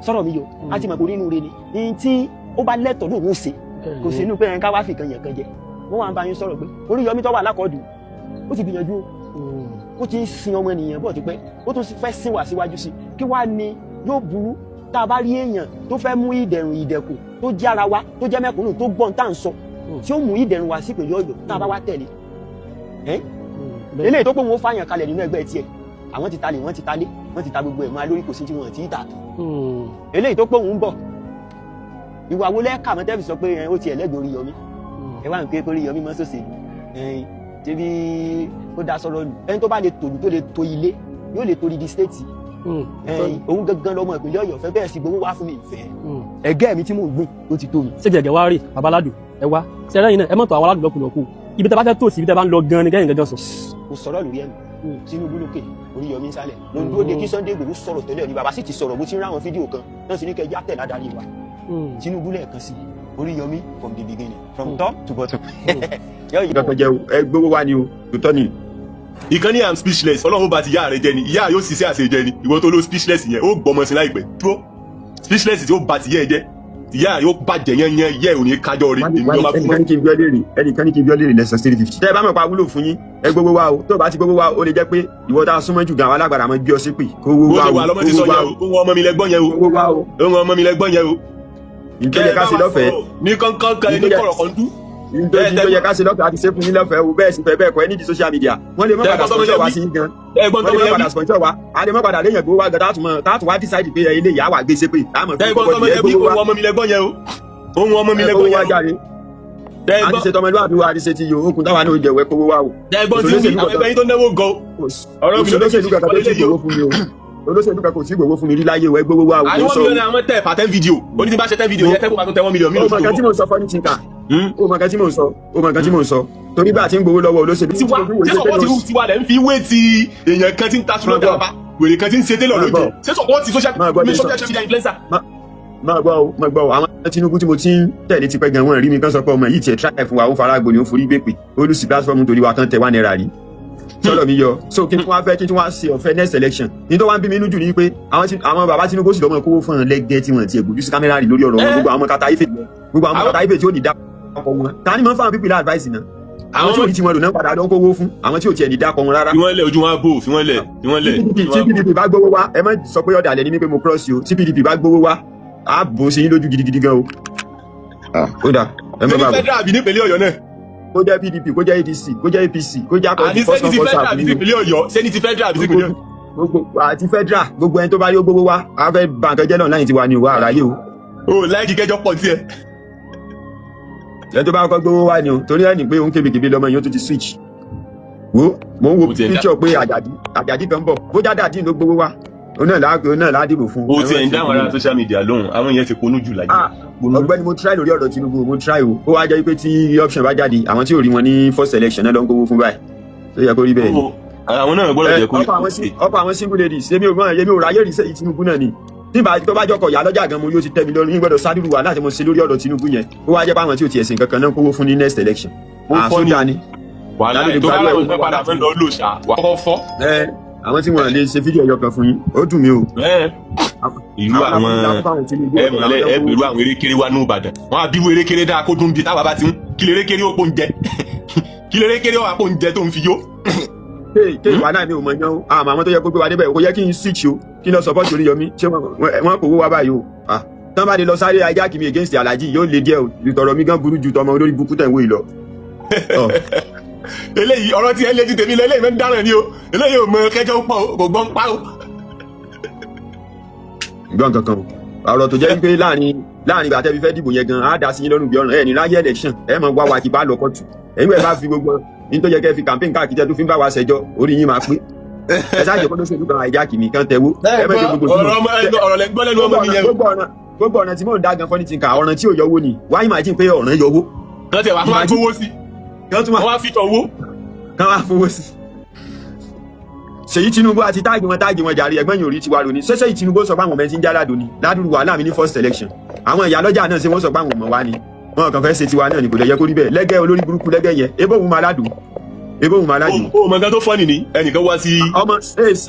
[SPEAKER 4] sọ̀rọ̀ mi yìí o a ti mọ̀ kó nínú re ni ní tí ó bá lẹ́tọ̀ọ́ lóun ó ṣe kò sí inú pé ẹnká wá fi kan yẹn kan jẹ wọ́n wá ń bá yín sọ̀rọ̀ pé Oriyomi tó wà lákọ̀ọ́dù ó ti gbìyànjú ó ti ń sin ọmọ ènìyàn bọ̀ tipẹ́ ó tún fẹ́ sìn wá síwájú sí kí wá ni yóò burú tá a bá rí èèyàn tó fẹ́ mú ìdẹ̀rùn ìdẹ̀kùn tó jẹ́ ara wa tó jẹ́ mẹ́kúnnù tó gbọ́n tá à ń sọ tí ó mú ìdẹ̀rùn wá sí ìpínlẹ̀ Ọ̀yọ́ tá a bá wá tẹ̀lé eléyìí tó pé wọn ó fàyàn kalẹ̀ nínú ẹgbẹ́ tiẹ̀ àwọn ti talè wọ́n ti talé wọ́n ti ta gbogbo ẹ̀ máa lórí kò sí tí wọ́n ti tà tán eléyìí tó pé òun ń bọ̀ ìwà wo lẹ́ẹ̀ka mọ́tẹ́fì sọ pé ó ti ẹ̀lẹ́gbẹ̀ẹ́ Oriyomi ẹ wá ń pé Oriyomi mọ́ sòṣèlú ṣebí ó dá sọ̀rọ̀ lù ẹni tó bá lè tòlù tó lè to ilé yóò lè torí di stéètì òun gangan lọmọ ìpínlẹ̀ Ọ̀yọ́ fẹ́ bẹ́ẹ̀ sì gbowó wá fún mi ìfẹ́ ẹgẹ́ mi tí mò ń gbìn ló ti tó mi.
[SPEAKER 5] ṣé gẹ̀gẹ̀ wá rí Baba Alado ẹ wá ṣẹlẹ̀ yìí náà ẹ mọ̀tò àwọn aládùn lọ́kùnlọ́kù ibi tẹ́ bá fẹ́ tó sí ibi tẹ́ bá ń lọ gan ni gẹ́yìn gẹ́gẹ́ sọ.
[SPEAKER 4] mo sọ̀rọ̀ lórí ẹ̀mí Tinubu lókè Oriyomi sálẹ̀ mo ń dúró de kí Sunday Igboho sọ̀rọ̀ tẹ́lẹ̀ ní bàbá sì ti sọ̀rọ̀ mo ti ń ráwọn fídíò kan náà sì ní kẹjá tẹ̀ ládàrí wa Tinubu lẹ́ẹ̀kan sí Oriyomi from the beginning from top to bottom.
[SPEAKER 1] ìkàkọ̀ jẹ́ ẹ gbowó wá ni o tòótọ́ ni.
[SPEAKER 6] ìkànnì am speechless ọlọ́run bá ti yá rẹ jẹ ni ìyá yóò ṣiṣẹ́ àṣejẹ ni ìwọ tó ló speechless yẹn ó gbọmọ sí láìpẹ́ tó speechless tí ó bá ti yẹ jẹ ìyá yóò bàjẹ́ yẹn yẹ ò ní kájọ rí èmi ọba fún
[SPEAKER 1] ẹnìkan ní kí n bí ọ léèrè ẹnìkan ní kí n bí ọ léèrè lẹ́sàn 350. tẹ́ ẹ bá mọ̀ pa wúlò fún yín ẹ gbowó wá o tó o bá ti gbowó wá o lè jẹ́ pé ìwọ tá a súnmọ́ jù gan àwọn alágbàdà máa gbé ọ sí pè kówó wá o
[SPEAKER 6] kówó wá o ohun ọmọ mi lẹ́gbọ́n yẹn o ohun ọmọ mi lẹ́gbọ́n yẹn o.
[SPEAKER 1] ìtọ́jẹ ká sí lọ́fẹ̀ẹ́
[SPEAKER 6] ní kankan kan ní kọ̀rọ̀ kan dú.
[SPEAKER 1] ìtọ́jẹ ká sí lọ́fẹ̀ẹ́ àti sẹ́fún yín lọ́fẹ̀ẹ́ o bẹ́ẹ̀ sì fẹ́ bẹ́ẹ̀ kọ́ ẹ ní di social media wọ́n lè mọ́ padà sponsor wá sí yín gan wọ́n lè mọ́ padà sponsor wá a lè mọ́ padà léyìn gbowó wá gan táàtù wá decide pé ilé ìyá wà gbé sépè táàmù fún
[SPEAKER 6] ọkọ̀ tiẹ̀ gbowó wá. ohun ọmọ mi lẹ́gbọ́n yẹn o ohun ọmọ mi lẹ́gbọ́n yẹn o.
[SPEAKER 1] àti ṣe tọmọlúwàbí wa àti ṣe ti yòó okùn táwa náà jẹ̀wẹ́ kówó wá o.
[SPEAKER 6] ẹ̀gbọ́n tí àwọn ẹgbẹ́ yín tó náwó gan ọ̀rọ̀ mi
[SPEAKER 1] olóṣèlú kankan tó ti gbowó fún mi o olóṣèlú kankan kò sí gbowó fún mi rí láyé o ẹ gbowó wá o.
[SPEAKER 6] àní 1 million àwọn tẹ̀ pàtẹ́ fídíò ó ní tí bá ṣe tẹ́ fídíò yẹn tẹ́kùn bá tó tẹ́ 1 million
[SPEAKER 1] o mọ̀ nǹkan tí mò ń sọ fọ́nì tìǹkà o mọ̀ nǹkan tí mò ń sọ torí bá a ti ń gbowó lọ́wọ́ olóṣèlú.
[SPEAKER 6] ṣé sọ̀kọ́ ti tiwa lẹ́ ń fi wé ti èèyàn kan tí ń ta sùnà dábàá wèrè kan tí ń ṣe télọ̀ lójú ṣé sọ̀kọ́ ti social media influencer.
[SPEAKER 1] máa gbọ́ o àwọn Tinubu tí mo ti ń tẹ̀lé tipẹ́ gan wọ́n rí mi kán sọ pé ọmọ yìí tiẹ̀ try fún wa ó fara gbòòní ó forí gbèpè olùsí platform torí wa tán tẹ wá náírà rí sọ̀rọ̀ mi yọ so kí n tún wá fẹ́ kí n tún wá ṣe ọ̀fẹ́ next election ní tó wá ń bí mi nínú jù ní pé àwọn bàbá Tinubu sì lọ́mọ kówó fún lẹ́gẹ́ tí wọ́n ti gbójú sí kámẹ́rà rí lórí ọ̀rọ̀ wọn gbogbo àwọn kata ife tí ó ní dákọ̀ wọn ta ni mo ń fáwọn pípìlà advice náà àwọn tí ò ní tí wọn lò náà padà lọ ń kówó fún àwọn tí ò tiẹ̀ ní dákọ̀ wọn rárá.
[SPEAKER 6] fi wọ́n lẹ̀ ojú wọn bò fi wọ́n lẹ̀.
[SPEAKER 1] tí PDP bá gbowó wá ẹ má sọ pé ọ̀dàlẹ̀ ní mi pé mo cross o tí PDP bá gbowó wá á bò sí yín lójú gidigidi gan o. ó dà ẹ má bàbá.
[SPEAKER 6] ṣé federal àbí nípínlẹ̀ Ọ̀yọ́ náà.
[SPEAKER 1] kó jẹ́ PDP kó jẹ́ ADC kó jẹ́ APC kó jẹ́ akọ́jú fọ́sán fọ́sán
[SPEAKER 6] àbí nípínlẹ̀ Ọ̀yọ́ ṣé ní ti federal àbí nípínlẹ̀ Ọ̀yọ́.
[SPEAKER 1] gbogbo àti federal gbogbo ẹni tó bá rí ó gbowó wá á fẹ́ ba nǹkan jẹ́ náà láyìn tí wà ní ìwà àráyé o.
[SPEAKER 6] o láìkí kẹjọ pọ̀ tiẹ̀.
[SPEAKER 1] ẹni tó bá kọ́ gbowó wá ni o torí ẹni pé òun kébékébé lọ́mọ yìí ó tún ti switch. wo mo ń wo picture pé àjàdí kan bọ̀ bó jáde àdín ló gbowó wá òun náà ládìbò fún.
[SPEAKER 6] o tiẹ̀ ń dáhùn ara social media lóhùn àwọn yẹn ti ponú jù láyé.
[SPEAKER 1] ọ̀gbẹ́ni mo try lórí ọ̀rọ̀ Tinubu mo try o ó wá jẹ́ pé tí option bá jáde àwọn tí ò rí wọn ní first election náà ló ń gbowó fún báyìí tó yẹ kó rí bẹ́ẹ̀ ni.
[SPEAKER 6] àwọn náà gbọ́dọ̀ jẹ́ kó
[SPEAKER 1] ọ̀pọ̀ àwọn single ladies yẹmi ò ráyè rí Tinubu náà ni nígbà tó bá jọkọ̀ yà lọ́jà gan mo yóò ti tẹ́ mi lọ́rùn yín gbọ́dọ̀ sádùrù wà láti mo ṣe lórí ọ̀rọ̀ Tinubu yẹn ó wá jẹ́ pé àwọn tí ò tiẹ̀ sìn kankan náà kówó fún ní next election. àsọjà ni.
[SPEAKER 6] wàhálà tó bá lọ́wọ́ pẹ́ padà fẹ́ lọ lò ṣá wà kọ́ fọ́.
[SPEAKER 1] àwọn tí wọn lè ṣe fídíò ẹyọ kan fún yín ó dùn mí o.
[SPEAKER 6] ìlú àwọn ẹ bẹ̀rù àwọn erékeré wa ní Ìbàdàn wọn á bí wo erékeré dáa kó dùn bí táwa bá ti ń kí erékeré ó pò ń jẹ kí erékeré ó pò ń jẹ tó ń fi yó.
[SPEAKER 1] ké ìwà náà mi ò mọ yan o àmọ́ àwọn tó yẹ kó gbé wa débẹ̀ kò yẹ kí n switch o kí n lọ support Oriyomi ṣé wọn kò wó wa báyìí o tán bá lè lọ sáré ajá kìí mi against Alhaji yóò lè díẹ̀ o ìtọ̀rọ̀ mi gan burú ju tọmọ olórí burúkú tẹ̀ ń wò yìí lọ.
[SPEAKER 6] eléyìí ọ̀rọ̀ tí ẹ lé ju tèmi lọ eléyìí fẹ́ dáràn ni o eléyìí ò mọ kẹjọ pa o kò gbọ́n pa o.
[SPEAKER 1] ìgbọ́n kankan ọ̀rọ̀ tó jẹ́ pé láàrin ìgbà tẹ́bí fẹ́ dìbò yẹn gan á dá sí yín lọ́rùn bí ọ̀ràn ẹ̀ ní láyé election ẹ̀ mọ̀ wá wa kí bá lọ kọ́tù ẹ̀yin bẹ́ẹ̀ bá fi gbogbo ní tó yẹ kẹ́ fi campaign káàkiri tẹ́ tó fi ń bá wa ṣẹjọ́ orí yín máa pé ẹ ṣáàjẹ́ kó ló ṣèlú kan àìjá kìmí kan tẹ́wó ẹ mẹ́jọ gbogbo
[SPEAKER 6] ọ̀rọ̀ lẹ́ gbọ́ lẹ́nu ọmọ mi yẹn
[SPEAKER 1] gbogbo ọ̀nà tí mò ń dá gan fọ́nì ti kà ọ̀ràn tí ò yọwó ni wá imagine pé ọ̀ràn yọwó
[SPEAKER 6] kan tẹ̀ wá fún wa gbówó sí kan wá fi tọ̀wó
[SPEAKER 1] kan wá fowó sí. Ṣèyí Tinubu àti táàgì wọn jàre ẹgbẹ́ yòórí tiwa lónìí ṣẹṣẹ Tinubu sọ pé àwọn ọmọ ẹ ti ń já Alado ni ládùúgbò wàhálà mi ní first election àwọn ìyá lọ́jà náà ṣe wọ́n sọ pé àwọn ọmọ wa ni wọn kàn fẹ́ ṣe tiwa náà ni kò lè yẹ kó rí bẹ́ẹ̀ lẹ́gẹ́ olórí burúkú lẹ́gẹ́ yẹn ebóhùn máa ládùn.
[SPEAKER 6] o mọ nǹkan tó fọ́ọ̀nì ni ẹnìkan wá sí.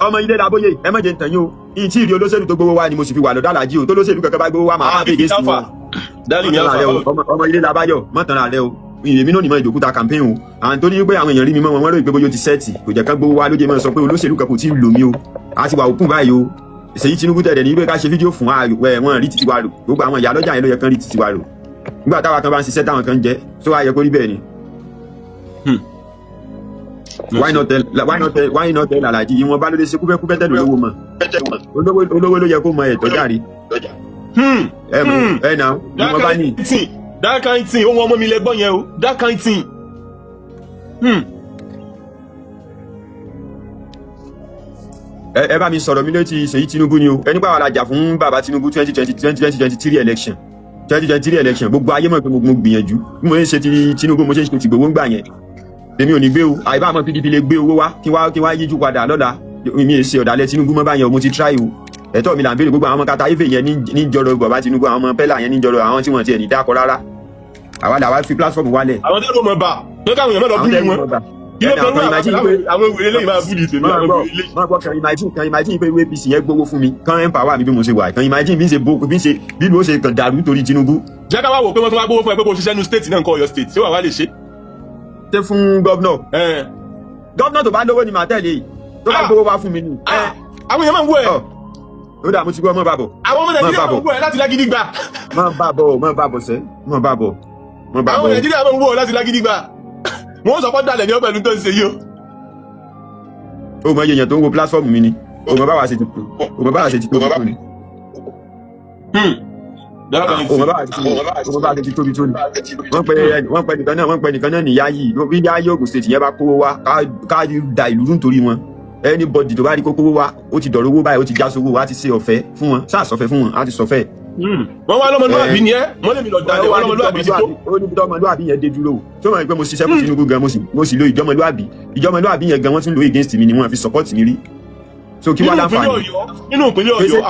[SPEAKER 1] ọmọ ilé làbóyè ẹ má jẹ́ ntàn yín o ìyìn tí ìrì olóṣèlú tó gbowó wa ni mo sì fi wà lọ́dọ̀ alájí o tó lóṣèlú kankan bá gbowó wa máa bá bèèrè sí wọn. ọmọ ilé làbáyọ mọ̀tàn rẹ o èmi náà ní mọ ìdòkúta campaign o àwọn tó ní pé àwọn èèyàn rí mi mọ́ wọn rò pé bóyá ó ti sẹ́ẹ̀tì kò jẹ́ ká gbowó wa lóye mọ́ sọ pé olóṣèlú kan kò tí ì lò mí o a ti wà òkun báyìí o Ṣèyí Tinubu tẹ̀lé ní pé ká ṣe fídíò fún wọn rí títí wa rò gbogbo àwọn ìyá lọ́jà yẹn ló yẹ kán rí títí wa rò nígbà táwa kan bá ń ṣiṣẹ́ táwọn kan ń jẹ tó wá yẹ kó rí bẹ́ẹ̀ ni. Why not tell Alhaji ìwọ̀n bá ló lè ṣe kúbẹ́kúbẹ́ tẹ̀lé olówó mọ̀ olówó ló yẹ kó mọ ẹ̀tọ́ járe ẹ̀ náà ìwọ̀n bá ní.
[SPEAKER 6] That kind thing ohun ọmọ mi lẹ́gbọ́n yẹn o that kind thing.
[SPEAKER 1] ẹ bá mi sọ̀rọ̀ mi létí Ṣèyí Tinubu ni o ẹni pàwọn alájà fún bàbá Tinubu 2023 election 2023 election gbogbo ayé mọ̀ pé mo gbìyànjú bí mo ń ṣe ti Tinubu mo ṣe ń ṣe ti gbowó ń gbà yẹn èmi ò ní gbé o àìbá àmọ́ PDP lè gbé owó wá kí wá yíjú padà lọ́la mi ì ṣe ọ̀dàlẹ̀ Tinubu mọ́ báyẹn o mo ti try o ẹ̀tọ́ mi là ń béèrè gbogbo àwọn ọmọ kata ife yẹn ní jọrọ bàbá Tinubu àwọn ọmọ pẹ́lá yẹn ní jọrọ àwọn tí wọ́n ti ẹ̀ ní dákọ rárá àwa làwa fi platform wálẹ̀.
[SPEAKER 6] àwọn tẹ́lẹ̀ mọ̀ bá tó káwọn èèyàn mọ̀ lọ búlì wọn kí ló kàn wọ́n àwọn ìwé lẹ́yìn máa búlì tèmi àwọn ìwé lẹ́yìn.
[SPEAKER 1] máa gbọ́ kan imagine pé APC yẹn gbowó fún mi kan empower mi bí mo ṣe wà kan imagine bí ló ṣe kàn dàrú torí Tinubu.
[SPEAKER 6] jẹ́ ká wá wò pé wọ́n tún wá gbowó fún ẹ pé kò ṣiṣẹ́ nu state náà kọ́ Ọ̀yọ́ state ṣé wàá wá lè ṣe.
[SPEAKER 1] ṣé fún gọ́vnọ̀ tó bá lówó ni màá tẹ̀lé tó bá gbowó wá fún mi ni.
[SPEAKER 6] àwọn èèyàn máa ń wọ ẹ.
[SPEAKER 1] ó dà mo ti gbọ́ mọ́ bàbọ̀.
[SPEAKER 6] àwọn ọmọ Nàìjíríà máa ń wọ ẹ láti lágídí gbà.
[SPEAKER 1] mọ́ bàbọ̀ sẹ́ mọ́ bàbọ̀.
[SPEAKER 6] àwọn Nàìjíríà máa ń wọ ẹ láti lágídí gbà. wọ́n sọ pé dalẹ̀ ní ọ̀pẹ̀lú tó ń ṣe yìí o.
[SPEAKER 1] ó mọ iye èèyàn tó ń wo platform mi ni ó mọ báwa ṣe ti tó fún mi. ó mọ báwa ṣe ti tóbi tó ni. wọ́n pẹ nìkan náà ní Yayi bí Yayi Ogun State yẹn bá kówó wá ká da ìlú nítorí wọn anybody tó bá rí kókó wá ó ti dọ̀rọ̀ owó báyìí ó ti já sówó wá ti ṣe ọ̀fẹ́ fún wọn ṣáà sọ̀fẹ́ fún wọn á ti sọ̀fẹ́.
[SPEAKER 6] wọ́n wá lọ́mọlúwàbí ni ẹ́ wọ́n lè mi lọ dalẹ̀ wọ́n lọ́mọlúwàbí ti tó.
[SPEAKER 1] ó ní bí ọmọlúwàbí yẹn dé dúró tó mọ̀ pé mo ṣiṣẹ́ fún Tinubu gan mo sì lo ìjọmọlúwàbí yẹn gan wọ́n tún lo against mi ni wọ́n fi support mi rí. so kí wá láǹfààní.
[SPEAKER 6] nínú ìpínlẹ̀ Ọ̀yọ́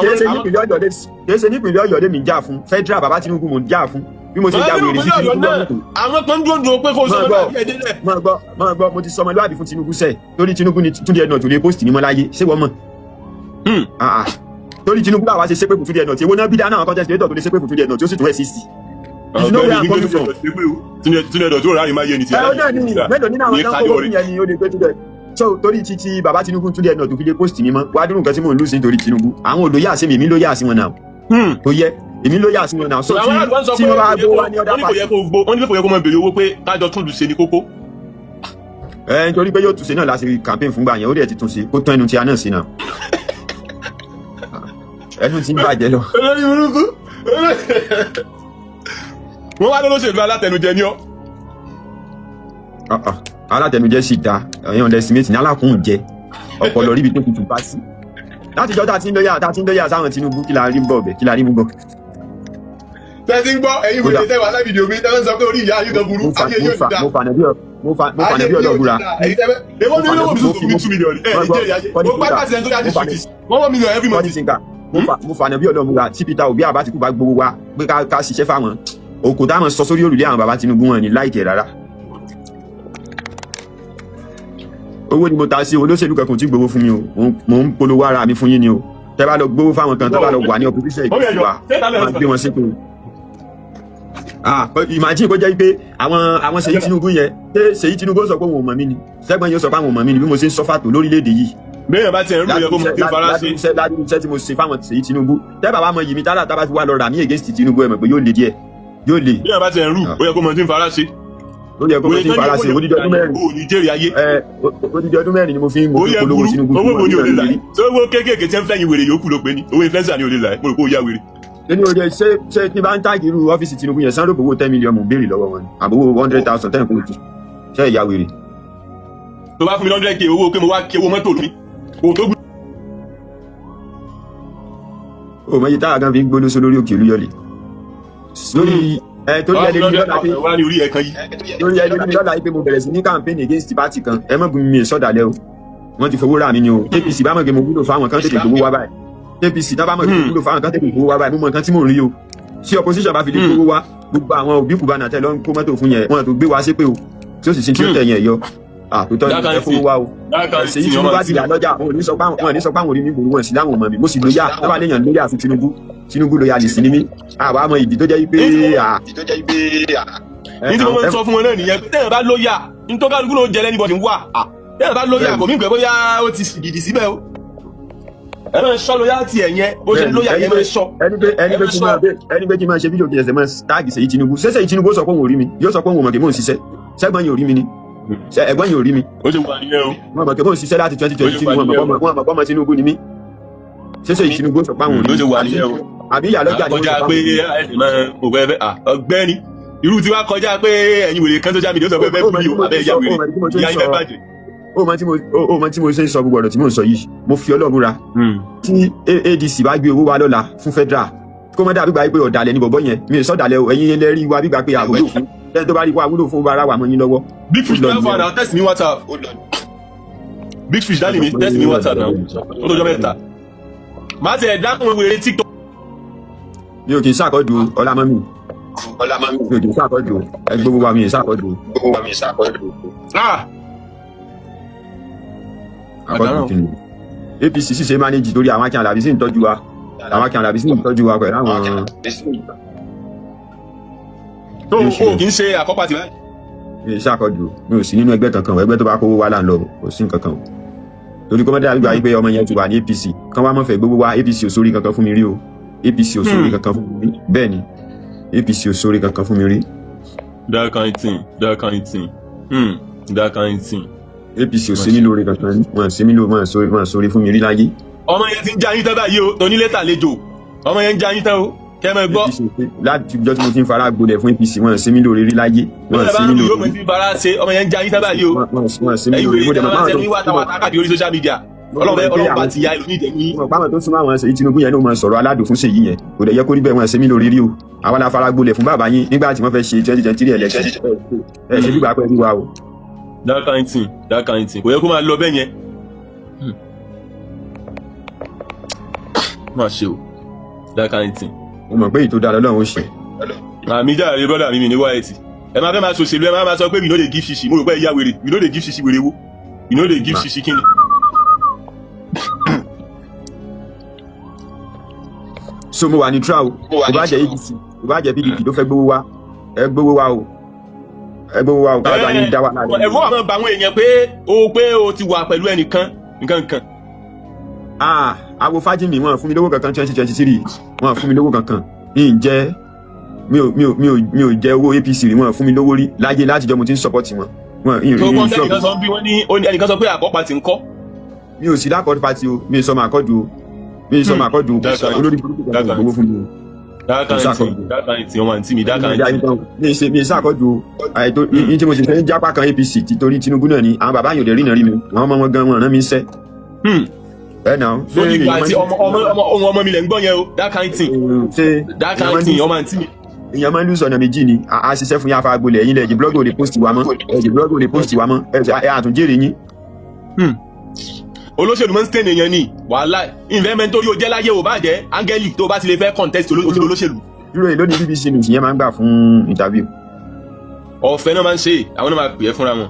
[SPEAKER 1] kìí ṣe nípìnlẹ̀ Ọ̀yọ́ lé mi jà fún federal bàbá Tinubu mo jà fún bí mo ṣe jà wèrè sí Tinubu lọ́wọ́.
[SPEAKER 6] àwọn kan dúró pé kó sọmọlúwàbí ẹ̀ délẹ̀.
[SPEAKER 1] máa gbọ́ mo ti sọmọlúwàbí fún Tinubu sẹ́ẹ̀ torí Tinubu ni Túndé ẹ̀nà tó lè post ní mọ́ láyé ṣé wọ́n mọ̀. torí Tinubu bá wa ṣe ṣépè fún Túndé ẹ̀nà tí ewé náà bí dáná àwọn content creator tó lè ṣépè fún Túndé ẹ̀nà tí ó sì tún SEC.
[SPEAKER 6] Túndé ẹ̀nà tó rárí máa yé ni ti
[SPEAKER 1] mélòó nínú àwọn náà kó yẹn ni ó lè gbé Túndé so torí títí bàbá Tinubu Túndé ẹ̀nà tó fi lè post ní mọ́ wá dúró nǹkan tí mò ń lù sí nítorí Tinubu àwọn olóyè àṣẹ mi èmi lóyè àṣẹ wọn náà tó yẹ èmi ló yà sí wọn náà so tí wọn bá gbó wá ní ọdá pàṣẹ.
[SPEAKER 6] wọ́n ní kò yẹ kó mọ béèrè owó pé kájọ tún lù ṣe ní kókó.
[SPEAKER 1] nítorí pé yóò túnṣe náà láti campaign fúngbà yẹn ó dẹ̀ ti túnṣe kó tán ẹnu tí a náà sí náà. ẹnu tí ń bàjẹ́ lọ.
[SPEAKER 6] olórí burúkú wọ́n wá lọ́lọ́ṣèlú alátẹnujẹ ní ọ́.
[SPEAKER 1] alátẹnujẹ sì da ẹ̀yàn underestimate ní alákùn jẹ ọpọlọ ríbi tó tutù bá sí. láti jọ́ tá a ti ń lóyà sáwọn Tinubu kí la rí bọ̀ bẹ̀ kí la rí mú bọ̀.
[SPEAKER 6] tẹ́sí ń gbọ́ ẹ̀yin wòye tẹ́wà láì fídíò mi tẹ́wọ́n sọ pé orí ìyá ayé kan burú ayé yóò dá.
[SPEAKER 1] mo fànà bí ọ̀dọ́ búra.
[SPEAKER 6] èwo ni olówó mi sọ fún mi 2 million ẹ̀ ẹ̀ jẹ́ ìyá mo gbá pàṣẹ tó dájú sùkìs 1 million every month.
[SPEAKER 1] mo fànà bí ọ̀dọ́ búra tí Peter Obi Àbátíkù bá gbowó wa pé ká ṣiṣẹ́ fáwọn òkò táwọn sọ sórí òrùlé àwọn bàbá Tinubu wọn ní láìkẹ́ rárá. owó ni mo ta sí olóṣèlú kankan tí gbowó fún mi o mo ń polówó ara mi fún yín ni o tẹ́ bá lọ gbowó fáwọn kan tẹ́ bá lọ wà ní opposition ìgbésí wa máa gbé wọn ṣépè. Imagine kó jẹ́ pé àwọn Ṣèyí Tinubu yẹn Ṣèyí Tinubu sọ pé òun ò mọ̀ mí ni sẹ́gbọ́n yóò sọ pé àwọn ò mọ̀ mí ni bí mo ṣe ń sọ fàtó lórílẹ̀‐èdè yìí.
[SPEAKER 6] bẹ́ẹ̀ bá ti ẹ̀ ń rú yẹ kó mo ti fara sí.
[SPEAKER 1] ládùúgbò iṣẹ́ tí mo ṣe fáwọn Ṣèyí Tinubu tẹ́ bàbá mọ yìí mi tá bá fi wá lọ rà mí against Tinubu ẹ̀ mọ̀ pé yóò le díẹ̀ yóò le.
[SPEAKER 6] bẹ́ẹ̀ bá ti ẹ̀ ń rú ó yẹ kó mo ti fara sí.
[SPEAKER 1] ó yẹ kó ti fara ṣe odidi ọdún mẹ́rin.
[SPEAKER 6] o ní jèrè ayé.
[SPEAKER 1] Odidi ọdún mẹ́rin ni mo fi polówó Tinubu.
[SPEAKER 6] owó wo ni o lè la yìí owó kéékèèké tí ń fẹ́yìn wèrè yòókù ló pé ní owó influencer ni o lè la yìí mo rò pé ó yá wèrè.
[SPEAKER 1] nínú oye ṣé tí bá ń tàgì irú ọ́fíìsì Tinubu yẹn sanwó owó 10 million béèrè lọ́wọ́ wọn àbówó 100,000 10 kò jù ṣé ìyá wèrè.
[SPEAKER 6] tó bá fún mi 100k owó pé mo wá kí owó mọ́tò mi owó tó gbé.
[SPEAKER 1] o mọ iye táwa kan fi ń gbóná só lórí òkè Olúyọ̀lé lórí torí ẹni ní lọ́la pé
[SPEAKER 6] wá ní orí ẹ̀kan yìí.
[SPEAKER 1] lórí ẹni ní lọ́la pé mo bẹ̀rẹ̀ sí ní campaign against party kan ẹ mọ̀ bí mi sọ̀dàlẹ̀ o wọ́n ti fowó rà mí ni o APC bá mọ̀ pé mo wúlò fáwọn kan tètè gbowó wá báyìí APC náà bá mọ̀ pé mo wúlò fáwọn kan tètè gbowó wá báyìí mo mọ̀ nǹkan tí mò ń rí o tí opposition bá fi lè gbowó wá gbogbo àwọn òbí kùbá nàtẹ lọ ń kó mọ́tò fún yẹn wọn tó gbé wá ṣépè o tí ó sì sin tí ó tẹ̀ yẹn yọ àtúntọ́ ní ẹ fowó wá o ṣèyí tí mo bá ti yà lọ́jà wọn ò ní sọ pé àwọn orí mi gbòòrò wọn sí láwọn ọmọ mi mo sì lóyà lọ́wọ́ léèyàn lóyà fún Tinubu lóyà lè sí ní mí àwa àmọ́ ìdí tó jẹ́ pé
[SPEAKER 6] ní tí mo máa ń sọ fún wọn náà nìyẹn pé tẹ́yàn bá lóyà nítorí kálukú ló jẹ lẹ́nìbọ̀dì ń wà tẹ́yàn bá lóyà kò mí gbẹ bóyá ó ti gidi síbẹ̀ o ẹ máa ń sọ lóyà tiẹ̀ yẹn bó ṣe lóyà yẹn máa ń sọ.
[SPEAKER 1] ẹni pé kí n máa ṣe fídíò kí ẹsẹ̀ máa táàgì Ṣèyí Tinubu ṣẹ́ṣẹ́ yìí Tinubu sọ pé òun ò rí mi yóò sọ pé òun ò mọ̀ kí mò ń ṣiṣẹ́ ṣẹ́gbọ́n yìí ò rí mi ni ẹ̀gbọ́n yìí ò rí mi.
[SPEAKER 6] ó ṣe wà nìyẹn o.
[SPEAKER 1] wọ́n mọ̀ kí mò ń ṣiṣẹ́ láti 2023 wọ́n mọ̀ pọ́mọ Tinubu ni mí ṣẹ́ṣẹ́ yìí Tinubu sọ pé àwọn ò rí mi.
[SPEAKER 6] ó ṣe wà nìyẹn o.
[SPEAKER 1] àbí ìyàlọ́jà ni wọ́n sọ
[SPEAKER 6] pé ọgbẹ́ni irú tí wàá kọjá pé ẹ̀yin wèrè kan social media ó sọ pé fẹ́ bí o abẹ́ ìyá wèrè ìyá yín fẹ́ bàjẹ́.
[SPEAKER 1] ó mọ tí mo ṣe ń sọ gbogbo ọ̀rọ̀ tí mò ń sọ yìí mo fi Ọlọ́run ra tí ADC bá gbé owó wa lọ́la fún federal kó mọ́ dàbí gbà pé ọ̀dàlẹ̀ ni bọ̀bọ̀ yẹn mi ò sọ̀dàlẹ̀ o ẹ̀yin ẹlẹ́rìí wa bí gbà pé àwúlò fún ẹni tó bá rí wa àwúlò fún bara wa mọ́ yín lọ́wọ́.
[SPEAKER 6] Big Fish náà fún àná test mi WhatsApp Big Fish dání mi test mi WhatsApp náà ó tó jọ mẹ́ta má ti ẹ̀ dákun wèrè TikTok.
[SPEAKER 1] mi ò kì í ṣàkọ́dù ọlámọ́mì mi ò kì í ṣàkọ́dù ẹgbẹ́ wa mi ì ṣàkọ́dù. APC sì ṣe manage torí àwọn akíyan làbí sí ń tọ́jú wa àwọn akíyan làbí sí ń tọ́jú wa pẹ̀lú àwọn.
[SPEAKER 6] tó o kì í ṣe àkọ́pàá tìlẹ̀.
[SPEAKER 1] mi ì ṣàkọ́dù mi ò sí nínú ẹgbẹ́ kankan o ẹgbẹ́ tó bá kówó wá là ń lọ kò sí nǹkan kan o torí kọ́mọ́dé àgbà yìí pé ọmọ yẹn ti wà ní APC kán wá mọ̀ fẹ́ gbogbo wa APC ò sórí kankan fún mi rí o APC ò sórí kankan fún mi rí bẹ́ẹ̀ ni APC ò sórí kankan fún mi rí.
[SPEAKER 6] that kind thing
[SPEAKER 1] APC ò sí mi lórí kankan wọn sí mi lórí wọn sórí fún mi rí láyé.
[SPEAKER 6] ọmọ yẹn ti ń já yín tán báyìí o tóní lẹ́tà lẹ́jọ́ ọmọ yẹn ń já yín tán o kẹ́ mẹ́ gbọ́.
[SPEAKER 1] láti ìjọ tí mo ti ń fara gbolẹ̀ fún APC wọn sí mi lórí rí láyé.
[SPEAKER 6] wọn sí mi lórí rí ọmọ yẹn ń já yín tán báyìí o.
[SPEAKER 1] wọn sí mi lórí rí
[SPEAKER 6] ọlọ́run bá ti ya ìlú nídẹ̀ẹ́ni.
[SPEAKER 1] pàmò tó súnmọ́ àwọn Ṣèyí Tinubu yẹn ló máa sọ̀rọ̀ aládùn fún Ṣèyí yẹn kò dẹ̀ yẹ kó rí bẹ́ẹ̀ wọn ṣe mí lórí rí o àwọn la fara gbolẹ̀ fún bàbá yín nígbà tí wọ́n fẹ́ ṣe 2023 election ẹ ṣe bí gbà pẹ́ bí wa o.
[SPEAKER 6] that kind thing kò yẹ kó máa lọ bẹ́ẹ̀ yẹn. má ṣe o that kind thing.
[SPEAKER 1] mo mọ̀ pé ètò dára lọ́wọ́ ṣe.
[SPEAKER 6] àmì jáde brọ́dà mi ní wáyẹ̀tì ẹ máa fẹ́ máa ṣòṣèlú ẹ máa sọ pé we no dey give shishi mo rò pé ìyá wèrè we no dey give shishi wèrè wo we no dey give shishi kíni.
[SPEAKER 1] so mo wà ní trial kò bá jẹ APC kò bá jẹ PDP ló fẹ́ gbowó wa ẹ gbowó wa o káwá yín dá wa láàrin.
[SPEAKER 6] ẹ̀rọ àwọn bá àwọn èèyàn pé o ti wà pẹ̀lú ẹnìkan nǹkan.
[SPEAKER 1] àwo Fájìmí wọn fún mi lówó kankan 2023 wọn fún mi lówó kankan ǹjẹ́ mi ò jẹ owó APC rí wọn fún mi lówó rí láyé látijọ́ mo ti ń support wọn.
[SPEAKER 6] ẹnìkan sọ pé àkọ́pàá ti ń kọ́.
[SPEAKER 1] mi ò sí lákọ̀ọ́dù pàtì o mi ò sọ mà àkọ́dù o mi ò sọ mà àkọ́dù o olórí burúkú kan kò gbowó fún mi o.
[SPEAKER 6] dákàntì ọmọ àǹtí mi dákàntì.
[SPEAKER 1] mi ì sàkọ́dù o ní tí mo sì fẹ́ jápá kan APC torí Tinubu náà ni àwọn bàbá yòó dẹ̀ rí náà rí mi àwọn ọmọ wọn gan wọn rán mi sẹ́. ẹ nà ó.
[SPEAKER 6] lórí ìgbà àti ọmọ mi lẹ̀ ń gbọ́ yẹn o dákàntì ọmọ àǹtí mi.
[SPEAKER 1] èèyàn máa ń lùsọ̀ ọ̀nà méjì ni a ṣiṣẹ́ fún yín afa agbolẹ̀ ẹ̀yin lẹ́yìn blọ́ọ̀gì ò lè post wa mọ́ ẹ̀yìn blọ́ọ̀gì ò lè post wa mọ́ ẹ̀ àtúnjèrè yín.
[SPEAKER 6] olóṣèlú máa ń stain èèyàn ní wàhálà investment tó yóò jẹ́ láyé ò bá jẹ́ áńgẹ́lì tó bá ti lè fẹ́ contest olóṣèlú.
[SPEAKER 1] dúró èlò ní BBC news yẹn máa ń gbà fún interview.
[SPEAKER 6] ọ̀fẹ́ náà máa ń ṣe àwọn náà máa pè é fúnra wọn.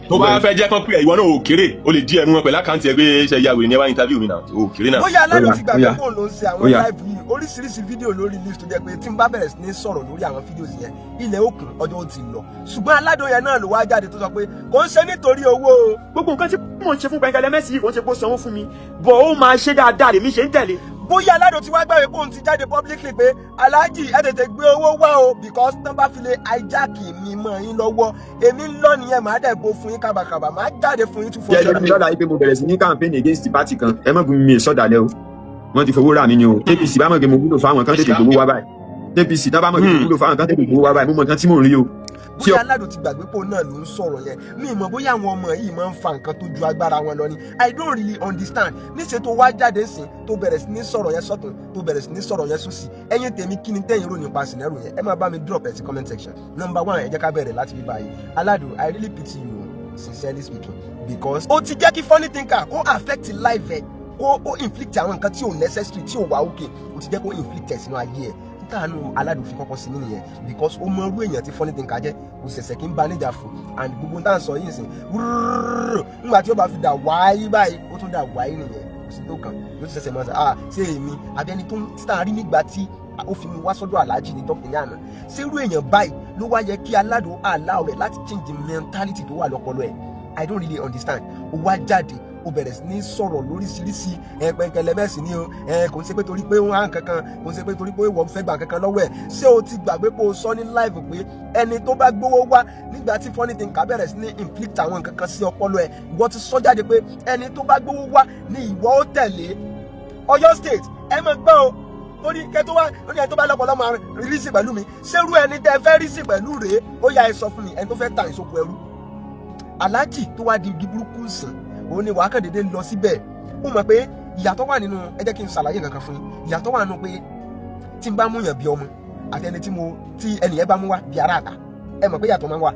[SPEAKER 6] tó bá fẹ́ jẹ́ kán pé ìwọ náà ò kéré o lè di ẹnu wọn pẹ̀lú àkáǹtì ẹ̀ pé ṣe ya wèrè ní ẹ wá interview mi náà ò kéré náà.
[SPEAKER 3] bóyá aládùn ti gbàgbé kó ló ń ṣe àwọn live yìí oríṣiríṣi fídíò lórí list tó jẹ́ pé tí n bá bẹ̀rẹ̀ sí ní sọ̀rọ̀ lórí àwọn fídíò yẹn ilẹ̀ òkun ọjọ́ ó ti lọ ṣùgbọ́n aládùn yẹn náà ló wá jáde tó sọ pé kò ń ṣe nítorí owó o.
[SPEAKER 4] gbogbo nǹkan tí mò ń ṣe fún Gbẹ̀ngẹ̀lẹ̀ Mẹ́sì kò ń ṣe kó sanwó fún mi bọ̀ ó máa ṣe dáadáa lèmi ṣe ń tẹ̀lé.
[SPEAKER 3] bóyá Alado ti wá gbàgbé pé òun ti jáde publicly pé Alhaji ẹ tètè gbé owó wá o because tán bá fi lè hijack mi mọ́ yín lọ́wọ́ èmi ń lọ nìyẹn màá dẹ̀ gbó fún yín kábàkàbà màá jáde fún yín tún fún
[SPEAKER 1] ṣé ẹni lọ́la yìí pé mo bẹ̀rẹ̀ sí ní campaign against party kan ẹ mọ̀ bí mi sọ̀dàlẹ̀ o wọ́n ti fowó rà mí ni o APC bá mọ̀ pé mo wúlò fáwọn kan tètè gbowó wá báyìí APC náà bá mọ̀ pé mo wúlò fáwọn kan tètè gbowó wá báyìí mo mọ̀ nǹkan tí mò ń rí o.
[SPEAKER 3] bóyá Alado ti gbàgbé pé òun náà ló ń sọ̀rọ̀ yẹn mi mọ̀ bóyá àwọn ọmọ yìí máa ń fa nǹkan tó ju agbára wọn lọ ni I don't really understand níṣẹ́ tó wá jáde sìn tó bẹ̀rẹ̀ sí ní sọ̀rọ̀ yẹn sọ́tún tó bẹ̀rẹ̀ sí ní sọ̀rọ̀ yẹn sósì ẹ̀yin tèmi kí ni tẹ́yin rò nípa sinẹ́rù yẹn ẹ máa bá mi drop ẹ̀ sí comment section. Number 1 ẹ jẹ́ ká bẹ̀rẹ̀ láti bí báyìí Alado I really pity you sincerely speaking because ó ti jẹ́ kí funny thinker kó affect life ẹ̀ kó inflict àwọn nǹkan tí ò necessary tí ò wá okay ó ti jẹ́ kó inflict ẹ̀ sínú ayé ẹ̀ táànù Alado fi kọ́kọ́ sí mí nìyẹn because ó mọ irú èèyàn tí funny thinker jẹ́ kò ṣẹ̀ṣẹ̀ kí n bá níjà fún and gbogbo tá à ń sọ yìí sìn nígbà tí ó bá fi dà wáyé báyìí ó tún dà wáyé nìyẹn kò sí tó kàn yóò ti ṣẹ̀ṣẹ̀ mọ́ ṣe èmi àbí ẹni tó ń títà rí nígbà tí ó fi mi wá sọ́dọ̀ Alhaji ní dọ́kìnrin àná ṣé irú èèyàn báyìí ló wá yẹ kí Alado allow rẹ̀ láti change the mentality tó wà lọ́pọlọ ẹ̀ I don't really understand ó wá jáde ó bẹ̀rẹ̀ sí ní sọ̀rọ̀ lóríṣiríṣi pẹ̀kẹ̀lẹ̀ mẹ́sì ni o kò ń ṣe pé torí pé wọ́n á kankan kò ń ṣe pé torí pé wọ́n fẹ́ gbà kankan lọ́wọ́ ẹ̀ ṣé o ti gbàgbé pé o sọ ní live pé ẹni tó bá gbówó wá nígbà tí funny thinker bẹ̀rẹ̀ sí ní inflict àwọn nǹkan kan sí ọpọlọ ẹ̀ ìwọ ti sọ jáde pé ẹni tó bá gbówó wá ni ìwọ ó tẹ̀lé Ọ̀yọ́ state ẹ mọ̀ gbọ́ o ó ní kẹ́ tó wá ó ní ẹni tó bá lọ́pọ̀lọ́ máa rí sí pẹ̀lú mi ṣérú ẹni tẹ́ fẹ́ rí sí pẹ̀lú rèé ó yá ẹ sọ fún mi ẹni tó fẹ́ tà ìsopọ̀ ẹrú Alhaji tó wá di igi burúkú sìn òun ni wàá kàn déédéé lọ síbẹ̀ ó mọ̀ pé ìyàtọ̀ wà nínú ẹ jẹ́ kí n ṣàlàyé nǹkan kan fún yín ìyàtọ̀ wà nínú pé tí n bá mú yàn bí ọmọ àti ẹni tí ẹnìyẹn bá mú wá bí ara àtà ẹ mọ̀ pé ìyàtọ̀ máa ń wà.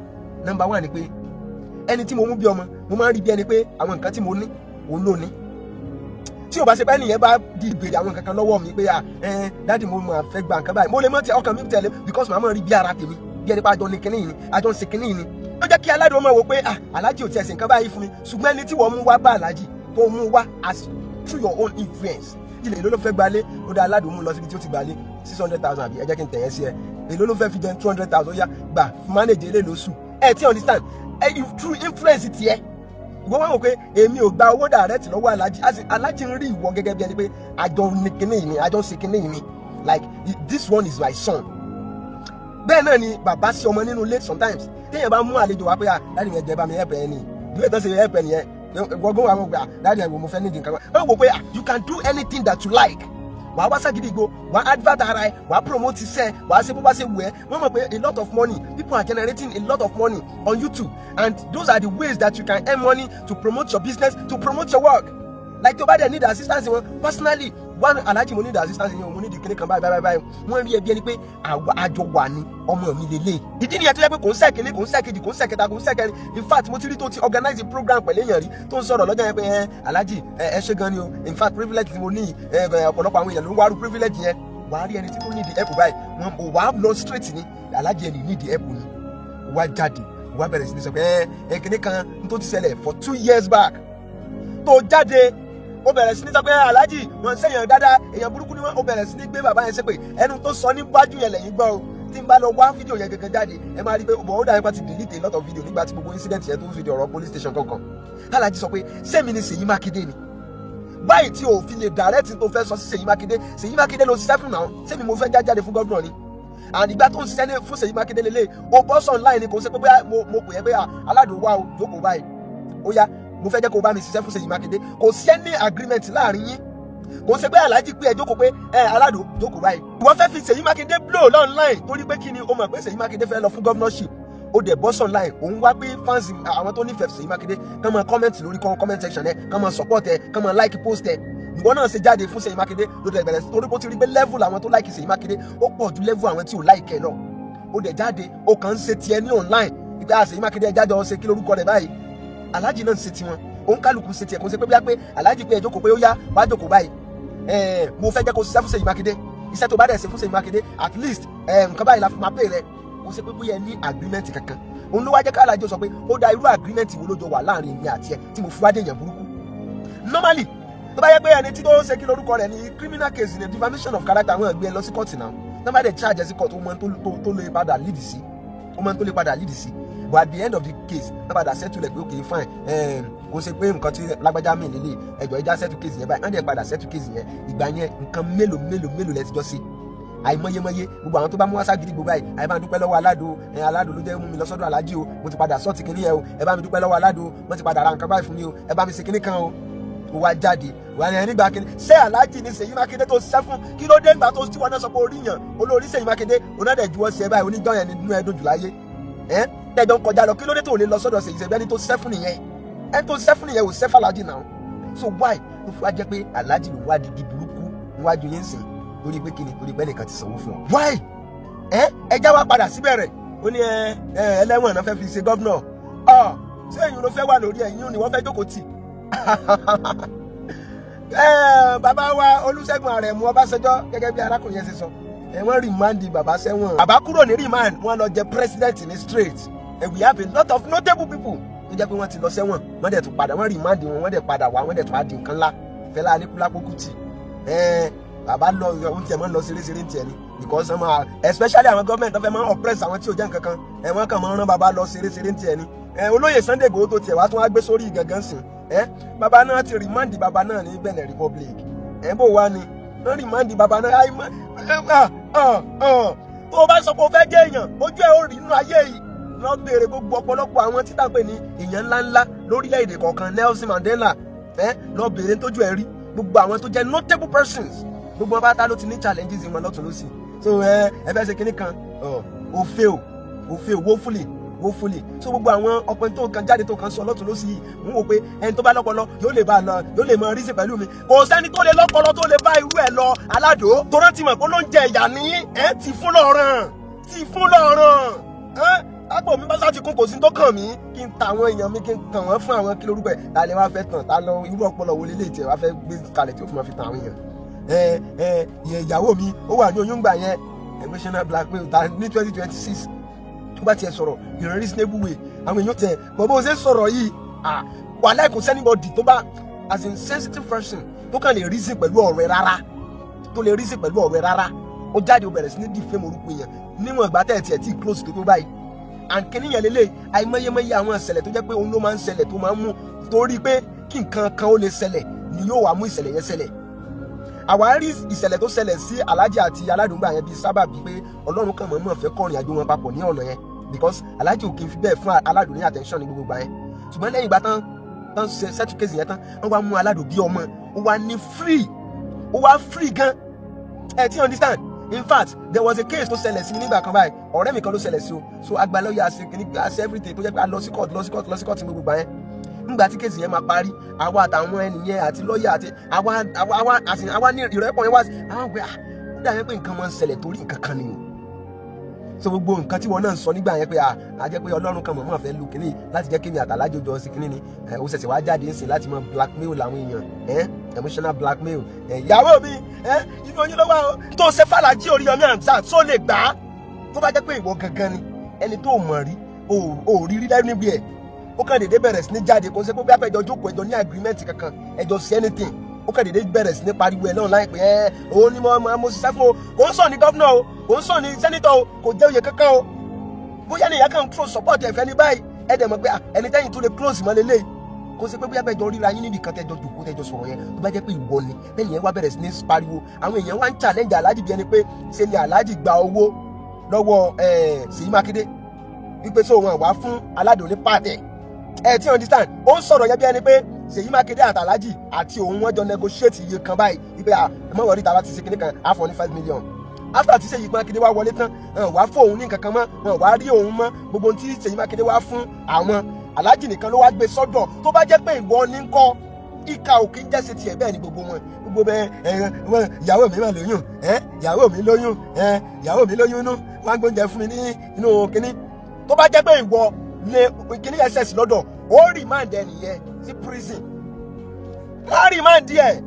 [SPEAKER 3] Number 1 ni pé ẹni tí mo mú bí ọmọ mo máa ń rí bí ẹni pé àwọn nǹkan tí mo ní òun ló ní tí o bá ṣe pé ẹnìyẹn bá di ìbéèrè àwọn nǹkan kan lọ́wọ́ mi pé dáàdì mo máa fẹ́ gba nǹkan báyìí mo lè mọ̀ tí ọkàn mi tẹ̀lé because màá máa rí bí ara tèmi bí ẹni pé àjọ ní kinní yìí ni àjọ ń ṣe kinní yìí ni ó jẹ́ kí Alado máa wò pé Alhaji ò tiẹ̀ ṣe nǹkan báyìí fún mi ṣùgbọ́n ẹni tí wọ́n mú wá bá Alhaji tó mú wá as through your own influence ilẹ̀ èló ló fẹ́ gbalé ó dá Alado mú lọ síbi tí ó ti gbalé 600,000 àbí ẹ jẹ́ kí n tẹ̀yẹ́ sí ẹ èló ló fẹ́ fi jẹun 200,000 ó yá gbà manage ilé lóṣù ẹ ti understand through influence tiẹ̀ ìwọ wá wò pé èmi ò gba owó direct lọ́wọ́ Alhaji ń rí ìwọ gẹ́gẹ́ bí ẹni pé àjọ ní kinní yìí ni àjọ ń ṣe kinní yìí ni like this one is my son bẹ́ẹ̀ náà ni bàbá sí ọmọ nínú ilé sometimes téèyàn bá mú àlejò wá pé láti yẹn jẹ bá mi help ẹ ní ìdílé tó ṣe help ẹ nìyẹn gbogbo àwọn gbà láti ẹ̀wò mo fẹ́ nídìí nǹkan kan wọ́n wò pé you can do anything that you like wàá wá ságídí igbó wàá advert ara ẹ wàá promote iṣẹ́ wàá ṣe bó bá ṣe wù ẹ́ wọ́n mọ̀ pé a lot of money people are generating a lot of money on YouTube and those are the ways that you can earn money to promote your business to promote your work like tó bá dẹ̀ need assistance wọn personally one Alhaji mo need assistance yẹn mo need kíní kan báyìí wọ́n rí ẹbí ẹni pé àjọ wà ní ọmọ mi lélẹ̀ ìdí nìyẹn tó yẹ pé kò ń sẹ́ kíní kò ń sẹ́ kejì kò ń sẹ́ kẹta kò ń sẹ́ kẹrin in fact mo ti rí tó ti organize a program pẹ̀lú èèyàn rí tó ń sọ̀rọ̀ lọ́jọ́ yẹn pé Alhaji ẹ ṣe gan ni o in fact privilege tí mo ní ọ̀pọ̀lọpọ̀ àwọn èèyàn ló ń wárú privilege yẹn wàá rí ẹni tí kò need help báyìí wọn wàá lọ straight ni Alhaji ẹni need help ni wàá jáde wàá bẹ̀rẹ̀ sí ní sọ pé kíní kan tó ti ṣẹlẹ̀ for 2 years back tó jáde ó bẹ̀rẹ̀ sí ní sọ pé Alhaji wọn sẹ́yìn dáadáa èèyàn burúkú ni wọn ó bẹ̀rẹ̀ sí ní gbé bàbá yẹn ṣépè ẹnu tó sọ níwájú yẹn lẹ́yìn gbọ́ o tí n bá lọ wá fídíò yẹn gẹ́gẹ́ jáde ẹ máa rí pé ó dàbí pé ti delete a lot of video nígbà tí gbogbo incident yẹn tó ń fìdí ọ̀rọ̀ police station kankan Alhaji sọ pé sẹ́mi ni Ṣèyí Mákindé ni báyìí tí o fi lè direct tó fẹ́ sọ sí Ṣèyí Mákindé ló ṣiṣẹ́ fún náà sẹ́mi mo fẹ́ jáde fún gọ́dúnà ni àdìgbà tó ń ṣiṣẹ́ fún Ṣèyí Mákindé lélẹ̀ o bọ́ online ni kò ṣe pé mo pè é pé Alado wá o jókòó báyìí ó yá mo fẹ́ jẹ́ kó bá mi ṣiṣẹ́ fún Ṣèyí Mákindé kò sí any agreement láàrin yín kò ṣe pé Alhaji pé ẹ jókòó pé Alado jókòó báyìí ìwọ fẹ́ fi Ṣèyí Mákindé blow online torí pé kí ni o mọ̀ pé Ṣèyí Mákindé fẹ́ lọ fún governorship ó dẹ̀ bọ́ online òun wá pé fans àwọn tó nífẹ̀ẹ́ Ṣèyí Mákindé kàn máa comment lórí comment section ẹ kàn máa support ẹ kàn máa like post ẹ ìwọ náà ṣe jáde fún Ṣèyí Mákindé ló dẹ̀ bẹ̀rẹ̀ torí kó ti rí pé level àwọn tó like Ṣèyí Mákindé ó pọ̀ ju level àwọn tí ò like ẹ lọ ó dẹ̀ jáde ó kàn ń ṣe tiẹ̀ ní online ìgbà Ṣèyí Mákindé jáde ó ṣe kí lórúkọ rẹ̀ báyìí Alhaji náà ń ṣe tiwọn òun kálukú ṣe tiẹ̀ kò ṣe pé bíyà pé Alhaji pé ẹ jókòó pé ó yá wàá jókòó báyìí mo fẹ́ jẹ́ kó ṣiṣẹ́ fún Ṣèyí Mákindé iṣẹ́ tó bá dẹ̀ ṣe fún Ṣèyí Mákindé at least nǹkan báyìí la fi máa pè rẹ kò ṣe pé bóyá ẹ ní agreement kankan òun ló wá jẹ́ ká Alhaji sọ pé ó da irú agreement wo ló jọ wà láàrin èmi àti ẹ tí mo fi wá dé èèyàn burúkú normally tó bá yẹ pé ẹni tí tó ṣe kí lórúkọ rẹ̀ ní criminal case ní defamation of character àwọn ẹgbẹ́ lọ sí court náà tó bá dẹ̀ charge sí court ó mọ tó lè padà lead sí but at the end of the case wọ́n padà settle ẹ̀ pé okay fine kò ṣe pé nǹkan tí lágbájá mi nílé ẹjọ́ ìjà settle case yẹn báyìí wọ́n dẹ̀ padà settle case yẹn ìgbà yẹn nǹkan mélòó lẹ ti jọ sí àìmọyémọyé gbogbo àwọn tó bá mú wáṣá gidi gbogbo báyìí àyè bá ń dúpẹ́ lọ́wọ́ Alado Alado ló jẹ́ mú mi lọ sọ́dọ̀ Aláàjì o mo ti padà sọ́ọ̀tì kìíní yẹn o ẹ bá mi dúpẹ́ lọ́wọ́ Alado wọ́n ti padà ra nǹkan báyìí fún mi o ẹ bá mi ṣe kìíní kan o ó wá jáde wà ní nígbà kìíní ṣé Aláàjì ní Ṣèyí Mákindé tó ṣiṣẹ́ fún kí ló dé ìgbà tó tí wọn náà sọ pé orí yàn olórí Ṣèyí Mákindé onáde juwọ́ sí ẹ báyìí oníjọ́ yẹn nínú ẹdùn jùláyé tẹ́jọ́ ń kọjá lọ kí ló dé tó lè lọ sọ́dọ̀ Ṣèyí Ṣèyí ẹni tó ṣiṣẹ́ fún nìyẹn ẹni tó ṣiṣẹ́ fún nìyẹn ò ṣiṣẹ́ fún Aláàjì náà so why ló fi wá jẹ́ pé Aláàjì ló wá di burúkú níwájú yẹn sìn lórí pé kíni lórí pé nìkan ti sanwó fún ọ. why ẹja wa padà síbẹ̀ rẹ̀ ó ní ẹlẹ́wọ̀n náà fẹ́ fi ṣe gọ́vnọ̀ ṣé èyí ló fẹ́ wà lórí ẹ̀yìn ni wọ́n fẹ́ jókòó tì. bàbá wa Olúṣẹ́gun Àrẹ̀mú Ọbásanjọ́ gẹ́gẹ́ bí arákùnrin yẹn ṣe sọ wọ́n rìmáǹdì bàbá sẹ́wọ̀n. bàbá kúrò ní rìmáǹd wọ́n lọ jẹ president ní straight and we have a lot of notable people tó jẹ́ pé wọ́n ti lọ sẹ́wọ̀n wọ́n dẹ̀ tún padà wọ́n rìmáǹdì wọn wọ́n dẹ̀ padà wá wọ́n dẹ̀ tún á di nǹkan ńlá Fẹlá Aníkúlápó Kútì bàbá lọ ohun tí ẹ máa ń lọ ṣeré ń tiẹ̀ ni because wọn máa especially àwọn government tó fẹ́ máa ń oppress àwọn tí ò jẹ́ nǹkan kan wọ́n kàn máa ń rán bàbá lọ ṣeré ń tiẹ̀ ni olóyè Sunday Igboho tó tiẹ̀ wá tún wá gbé sórí gangan sìn bàbá náà ti remind bàbá náà ní Benin Republic bó wá ni wọ́n remind bàbá náà tó o bá sọ pé o fẹ́ jẹ́ èèyàn ojú ẹ̀ ó rí inú ayé yìí lọ béèrè gbogbo ọ̀pọ̀lọpọ̀ àwọn tí tàpé ní èèyàn ńláńlá lórílẹ̀‐èdè kọ̀ọ̀kan Nelson Mandela lọ béèrè tójú ẹ̀ rí gbogbo àwọn tó jẹ́ notable persons gbogbo wọn bá ta ló ti ní challenges wọn lọ́tún lọ́sì so ẹ fẹ́ ṣe kinní kan ó fail woefully so gbogbo àwọn ọpẹ tó kan jáde tó kan sọ lọ́tún lọ́sì yìí ń wò pé ẹni tó bá lọ́pọlọ yóò lè bá a lọ yóò lè mọ rísì pẹ̀lú mi kò sẹ́ni tó lè lọ́pọlọ tó lè bá irú ẹ̀ lọ Alado tó rántí mọ̀ pé ló ń jẹ ìyà ní ti fún lọ́rùn àpò mi bá sá ti kún kò sí tó kàn mí kí n ta àwọn èèyàn mi kí n tàn wọ́n fún àwọn kí lórúkọ ẹ̀ ta lè wá fẹ́ tàn ta lọ irú ọpọlọ wo lélẹ̀ tí ẹ wá fẹ́ gbé kalẹ̀ tí ó fi máa fi tàn àwọn èèyàn ìyàwó mi ó wà ní oyún gbà yẹn emotional blackmail ta ní 2026 tó bá tiẹ̀ sọ̀rọ̀ in a reasonable way àwọn èèyàn tẹ̀ bọ́ bó ṣe sọ̀rọ̀ yìí wàhálà kò sẹ́nibọ̀dì tó bá as in sensitive person tó kàn lè reason pẹ̀lú ọ̀rẹ́ rárá ó jáde ó bẹ̀rẹ̀ sí ní defame orúkọ èèyàn níwọ̀n ìgbà tẹ̀ tiẹ̀ tí close tó báyìí and kìnìyàn lélẹ̀ àìmọyémọyé àwọn ìṣẹ̀lẹ̀ tó jẹ́ pé òun ló máa ń ṣẹlẹ̀ tó máa ń mú torí pé kí nǹkan kan ó lè ṣẹlẹ̀ ni yóò wá mú ìṣẹ̀lẹ̀ yẹn ṣẹlẹ̀ àwa rí ìṣẹ̀lẹ̀ tó ṣẹlẹ̀ sí Alhaji àti Alado yẹn bíi sábàbí pé Ọlọ́run kan mọ̀ọ́mọ̀ fẹ́ kọrin àjò wọn papọ̀ ní ọ̀nà yẹn because Alhaji ò kì í fi bẹ́ẹ̀ fún Alado ní attention ní gbogbo gbà yẹn ṣùgbọ́n lẹ́yìn ìgbà tán ṣe settle case yẹn tán wọ́n wá mú Alado bí ọmọ ó wá free gan ti understand. In fact, there was a case tó ṣẹlẹ̀ sí mi nígbà kan báyìí ọ̀rẹ́ mi kan ló ṣẹlẹ̀ sí o so agbalọ́yà àṣẹ everything tó jẹ́ pé a lọ sí court ní gbogbo gbà yẹn nígbà tí kéèsì yẹn máa parí àwa àtàwọn ẹnìyẹn àti lọ́ọ̀yà àti àwa ní ìrẹ́pọ̀ yẹn wá sí àwọn pé ó dà yẹn pé nǹkan máa ń ṣẹlẹ̀ torí nǹkan kan ni o so gbogbo nǹkan tí wọn náà ń sọ nígbà yẹn pé a jẹ́ pé Ọlọ́run kan mọ̀ọ́mọ̀ fẹ́ lu kínní láti jẹ́ kémi àtàlájò jọ sí kínní ni ó ṣẹ̀ṣẹ̀ wá jáde ń sìn láti mọ blackmail làwọn èèyàn emotional blackmail ìyàwó mi inú oyin ló wá o tó ṣe fàlàjì Oriyomi Hamzat tó lè gbà á tó bá jẹ́ pé ìwọ gangan ni ẹni tó mọ̀ rí ò rí lẹ́nu níbi ẹ̀ ó kàn déédéé bẹ̀rẹ̀ sí ní jáde kó ṣe pé bí apẹjọ jókòó ẹjọ ní agreement kankan ẹjọ sí anything ó kàn déédéé bẹ̀rẹ̀ sí ní pariwo ẹ̀ náà láìpẹ́ òun ni mo ṣiṣẹ́ fún o kò ń sọ ní gọ́vnọ̀ o kò ń sọ ní sẹ́nitọ̀ o kò jẹ́ oyè kankan o bóyá ni ìyá kan close support ẹ̀fẹ́ ní báyìí ẹ̀ dẹ̀ mọ̀ pé ẹni tẹ́yìn tó lè close mọ́ lélẹ̀ kò ṣe pé bí apẹjọ ríra yín níbi kan tẹ́jọ jòkó tẹ́jọ sọ̀rọ̀ yẹn tó bá jẹ́ pé ìwọ ni lẹ́yìn yẹn wá bẹ̀rẹ̀ sí ní pariwo àwọn èèyàn wá ń challenge Alhaji bí ẹni pé ṣe ni Alhaji gba owó lọ́wọ́ Ṣèyí Mákindé wípé sọ wọn wá fún Alado ní pàtẹ ti understand ó ń sọ̀rọ̀ yẹn bí ẹni pé Ṣèyí Mákindé àti Alhaji àti òun wọ́n jọ negotiate iye kan báyìí wípé ẹ̀mọ́ wọ̀rí tàwa ti ṣe kinní kan àfọ̀ ní 5 million after tí Ṣèyí Mákindé wá wọlé tán wá fún òun ní nǹkan kan mọ́ wọn wá rí òun mọ́ gbogbo tí Ṣèyí Mákindé wá fún àwọn Alhaji nìkan ló wá gbé sọ́dọ̀ tó bá jẹ́ pé ìwọ ní kọ́ ìka òkè ń jẹ́sẹ̀ tiẹ̀ bẹ́ẹ̀ ni gbogbo bẹ́ẹ̀ ìyàwó mi máa lóyún ìyàwó mi lóyún inú wọn gbóúnjẹ fún mi ní inú kinní tó bá jẹ́ pé ìwọ lè kinní ss lọ́dọ̀ ó remand ẹ nìyẹn sí prison wọ́n remand ẹ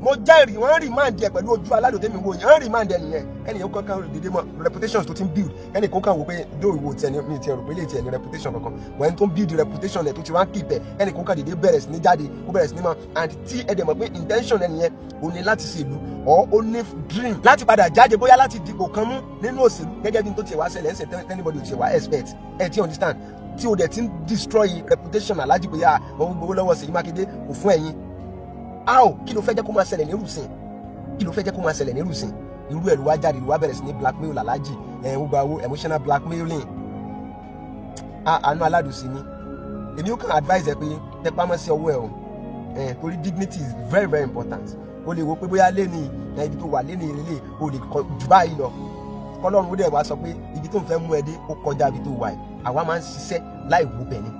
[SPEAKER 3] mo jẹ́rìí wọ́n remand ẹ pẹ̀lú ojú Alado tẹ́mi wo yẹn wọ́n remand ẹ nìyẹn ẹnì yẹn kankan dédé mọ reputations tó ti ń build ẹnì kan wò pé dó ìwò tiẹ̀ ní mi tiẹ̀ rò pé lè tiẹ̀ ní reputation kankan wọ́n tó ń build reputation ẹ̀ tó ti wá ń keep ẹ̀ ẹnì kan dédé bẹ̀rẹ̀ sí ní jáde ó bẹ̀rẹ̀ sí ní mọ and tí ẹ dẹ̀ mọ̀ pé intention ẹ nìyẹn ó ní láti ṣe ìlú or ó ní dream láti padà jáde bóyá láti dìbò kan mú nínú òṣèlú gẹ́gẹ́ bí n tó tiẹ̀ wá ṣẹlẹ̀ ẹ̀sẹ̀ anybody ò tiẹ̀ wá expect ẹ ti understand tí o dẹ̀ ti ń destroy reputation Alhaji bóyá òun gbowó lọ́wọ́ Ṣèyí Mákindé kò fún ẹ̀yin. How kí ló fẹ́ jẹ́ kó máa ṣẹlẹ̀ nírùsìn? Kí ló fẹ́ jẹ́ kó máa ṣẹlẹ̀ nírùsìn? Irú ẹ̀ ló wá jáde ló wá bẹ̀rẹ̀ sí ní blackmail Alhaji ó gba owó emotional blackmailing. Àánú Alado sí ni èmi ó kàn advise ẹ pé tẹpá mọ́ sí ọwọ́ ẹ o torí dignity is very very important. O lè wo pé bóyá lẹ́ni ibi tó wà lẹ́ni ìrẹ̀lẹ̀ o lè jù báyìí lọ kọ́lọ́run ó dẹ̀ wá sọ pé ibi tó ń fẹ́ mú ẹ dé ó kọjá ibi tó wà yìí àwa máa ń ṣiṣẹ́ láì wo bẹ̀ ni.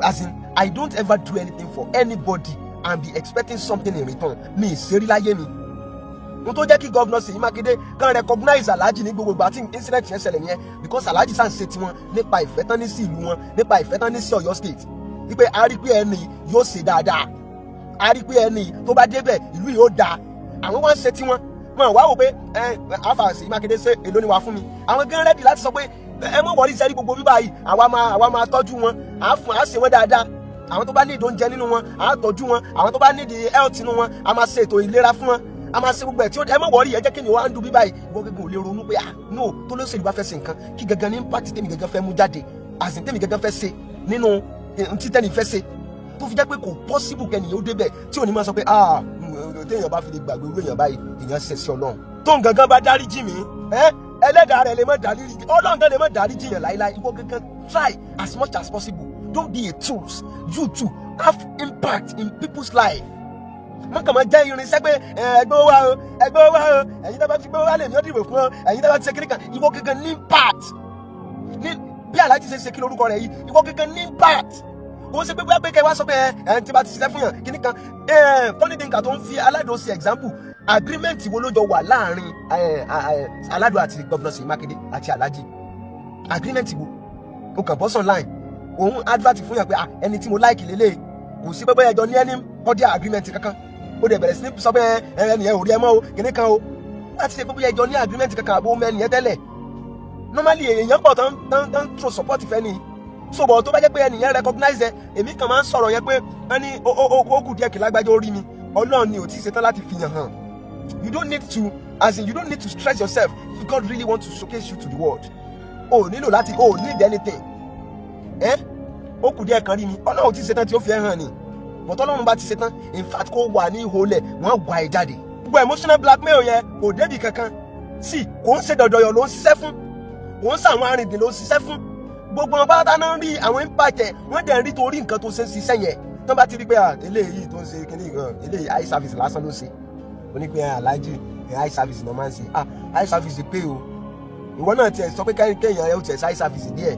[SPEAKER 3] As in I don't ever do anything for anybody and be expecting something in return. Mi ìṣeré láyé mi. N tó jẹ́ kí Governor Ṣèyí Mákindé kan recognize Alhaji ní gbogbo ìgbà tí incident yẹn ṣẹlẹ̀ yẹn because Alhaji sàn ṣe tiwọn nípa ìfẹ́ tán ní sí ìlú wọn nípa ìfẹ́ tán ní sí Ọ̀yọ́ state. Wípé a rí pé ẹni yóò ṣe dáadáa. A rí pé ẹni tó bá débẹ̀ ìlú yóò dáa. Àwọn wá ń ṣe tiwọn. Wọ́n wá wò pé àfà Ṣèyí Mákindé ṣe èlò ni wà fún mi. Àwọn gan ready láti sọ pé ẹ mọ̀ wọlé sẹ́rí gbogbo bíbá yìí àwa máa tọ́jú wọn. À ṣe wọ́n dáadáa. Àwọn tó bá ní oúnjẹ nínú wọn à tọ́jú wọn. Àwọn tó bá ní health nínú wọn a máa ṣe ètò ìlera fún wọn. A máa ṣe gbogbo ẹ̀ tí ẹ mọ̀ wọlé ẹ jẹ́ kí ni wọ́n á ń dùn bíbá yìí. Ìwọ gẹ́gẹ́ ò lè ronú pé no tó ló ṣèlú bá fẹ́ ṣe nǹkan kí gangan ní impact tèmi gangan fẹ́ mú jáde àsìn tèmi gangan fẹ́ ṣe nínú tí tẹ́ni fẹ́ ṣe tó fi jẹ́ pé kò possible kẹ́ni yóò débẹ̀ tí ò ní máa sọ pé téèyàn bá fi lè gbàgbé owó èèyàn báyìí èèyàn ṣẹ̀ sí Ọlọ́run tó ń gangan bá dáríjì mí ẹlẹ́dàá rẹ̀ lè má dáríjì Ọlọ́run gan lè má dáríjì yàn láíláí ìwọ gangan try as much as possible don't be a tool you too have impact in people's life. Má kàn máa jẹ́ irinṣẹ́ pé ẹgbẹ́ wa o ẹ̀yin tó bá ti gbé wa lè ní ó dìbò fún ọ ẹ̀yin tó bá ti ṣe kíní kan ìwọ gangan ní impact ní bí Alhaji ṣe kí lórúkọ rẹ̀ yìí ìwọ gangan ní impact kò ṣe pé bóyá pé kẹ́ wá sọ pé tí bá ti ṣiṣẹ́ fún yàn kíní kan funny thing tó ń fi Alado ṣe example agreement wo ló jọ wà láàrin Alado àti Governor Ṣèyí Mákindé àti Alhaji agreement wo o kàn bọ́ online òun advert fún yàn pé ẹni tí mo like lélẹ̀ kò sí pé bóyá ẹjọ́ ní ẹni cordial agreement kankan ó dẹ̀ bẹ̀rẹ̀ sí ní sọ pé ẹnìyẹn ò rí ẹ mọ́ o kíní kan o láti ṣe pé bóyá ẹjọ́ ní agreement kankan àbó mẹ́niyẹn tẹ́lẹ̀ normally èèyàn pọ̀ tán throw support fẹ́ ni so bọ̀ tó bá jẹ́ pé ẹnìyẹn recognize ẹ èmi kàn máa ń sọ̀rọ̀ yẹn pé ẹni ó kù díẹ̀ kí lágbájá ó rí mi Ọlọ́run ni ò tí ì ṣetán láti fi hàn you don't need to stress yourself if God really want to showcase you to the world o nílò láti o need anything ó kù díẹ̀ kan rí mi Ọlọ́run ò tí ì ṣetán tí ó fi ẹ hàn ni but Ọlọ́run bá ti ṣetán in fact kó wà ní ìhòòlẹ̀ wọ́n wà ẹ jáde gbogbo emotional blackmail yẹn kò débì kankan sí kò ń ṣe dọ̀dọ̀yọ̀ ló ń ṣiṣẹ́ fún kò ń ṣàwọn arìndìn ló ń ṣiṣẹ́ fún gbogbo wọn bá dáná rí àwọn impact ẹ wọ́n dẹ̀ ń rí torí nǹkan tó ṣe ń ṣiṣẹ́ yẹn tó bá ti rí pé eléyìí tó ń ṣe kíní eléyìí eye service lásán ló ṣe onípe Alhaji eye service náà máa ń ṣe eye service pay o ìwọ náà tiẹ̀ sọ pé kéèyàn ẹ ó tiẹ̀ eye service díẹ̀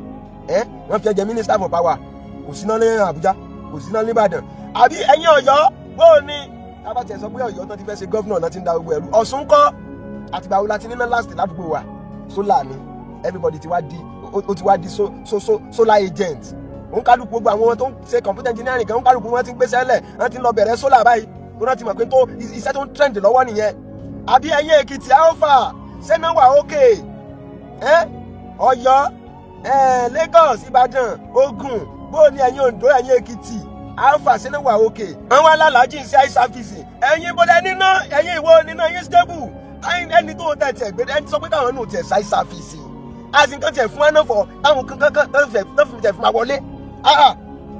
[SPEAKER 3] wọ́n fi ẹjẹ minister for power kò síná ní Àbújá kò síná ní Ìbàdàn àbí ẹ̀yin Ọ̀yọ́ bóò ni tábà tiẹ̀ sọ pé Ọ̀yọ́ tó ti fẹ́ ṣe gọ́vnọ̀ náà ti ń da gbogbo ẹ̀rú Ọ̀ṣun kọ́ àtìgbà wo la ti níná last ládùúgbò wa solar ni everybody ti wá di solar agent òun kálukú gbogbo àwọn tó ń ṣe computer engineering kan òun kálukú wọn ti ń gbéṣẹ́ lẹ̀ wọ́n ti ń lọ bẹ̀rẹ̀ solar báyìí tó náà ti mọ̀ pé tó iṣẹ́ tó ń trend lọ́wọ́ nìyẹn àbí ẹ̀yin Èkìtì alpha sẹ́nà wà ókè Ọ̀yọ́ Lagos Ìbàdàn Ògùn bóò ni ẹ̀yin Oǹdó ẹ̀yin Èkìtì alpha sẹ́nà wà ókè àwọn alálàájì ń ṣe eye service ẹ̀yin bọ́dẹ̀ níná ẹ̀yin ìwọ níná ẹ̀yin stable ẹni tó tẹ̀ tẹ̀ gbé ẹni sọ pé káwọn náà tẹ̀ eye service àsìkò tẹ̀ fún ẹ̀nà fọ àwọn kankan tó fi tẹ̀ fún ma wọlé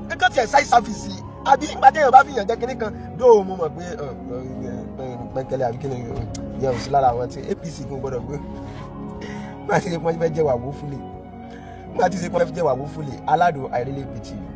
[SPEAKER 3] kankan tẹ̀ eye service àbí ìgbà téèyàn bá fi yàn jẹ́ kínní kan dóò mo mọ̀ pé pẹ́ńkẹ́lẹ́ àbí kíni yẹn ò sí lára àwọn tí APC kò gbọ́dọ̀ gbé má ti ṣe pọ́n fẹ́ jẹ́ wà wó fúlẹ̀ Alado I really pity you.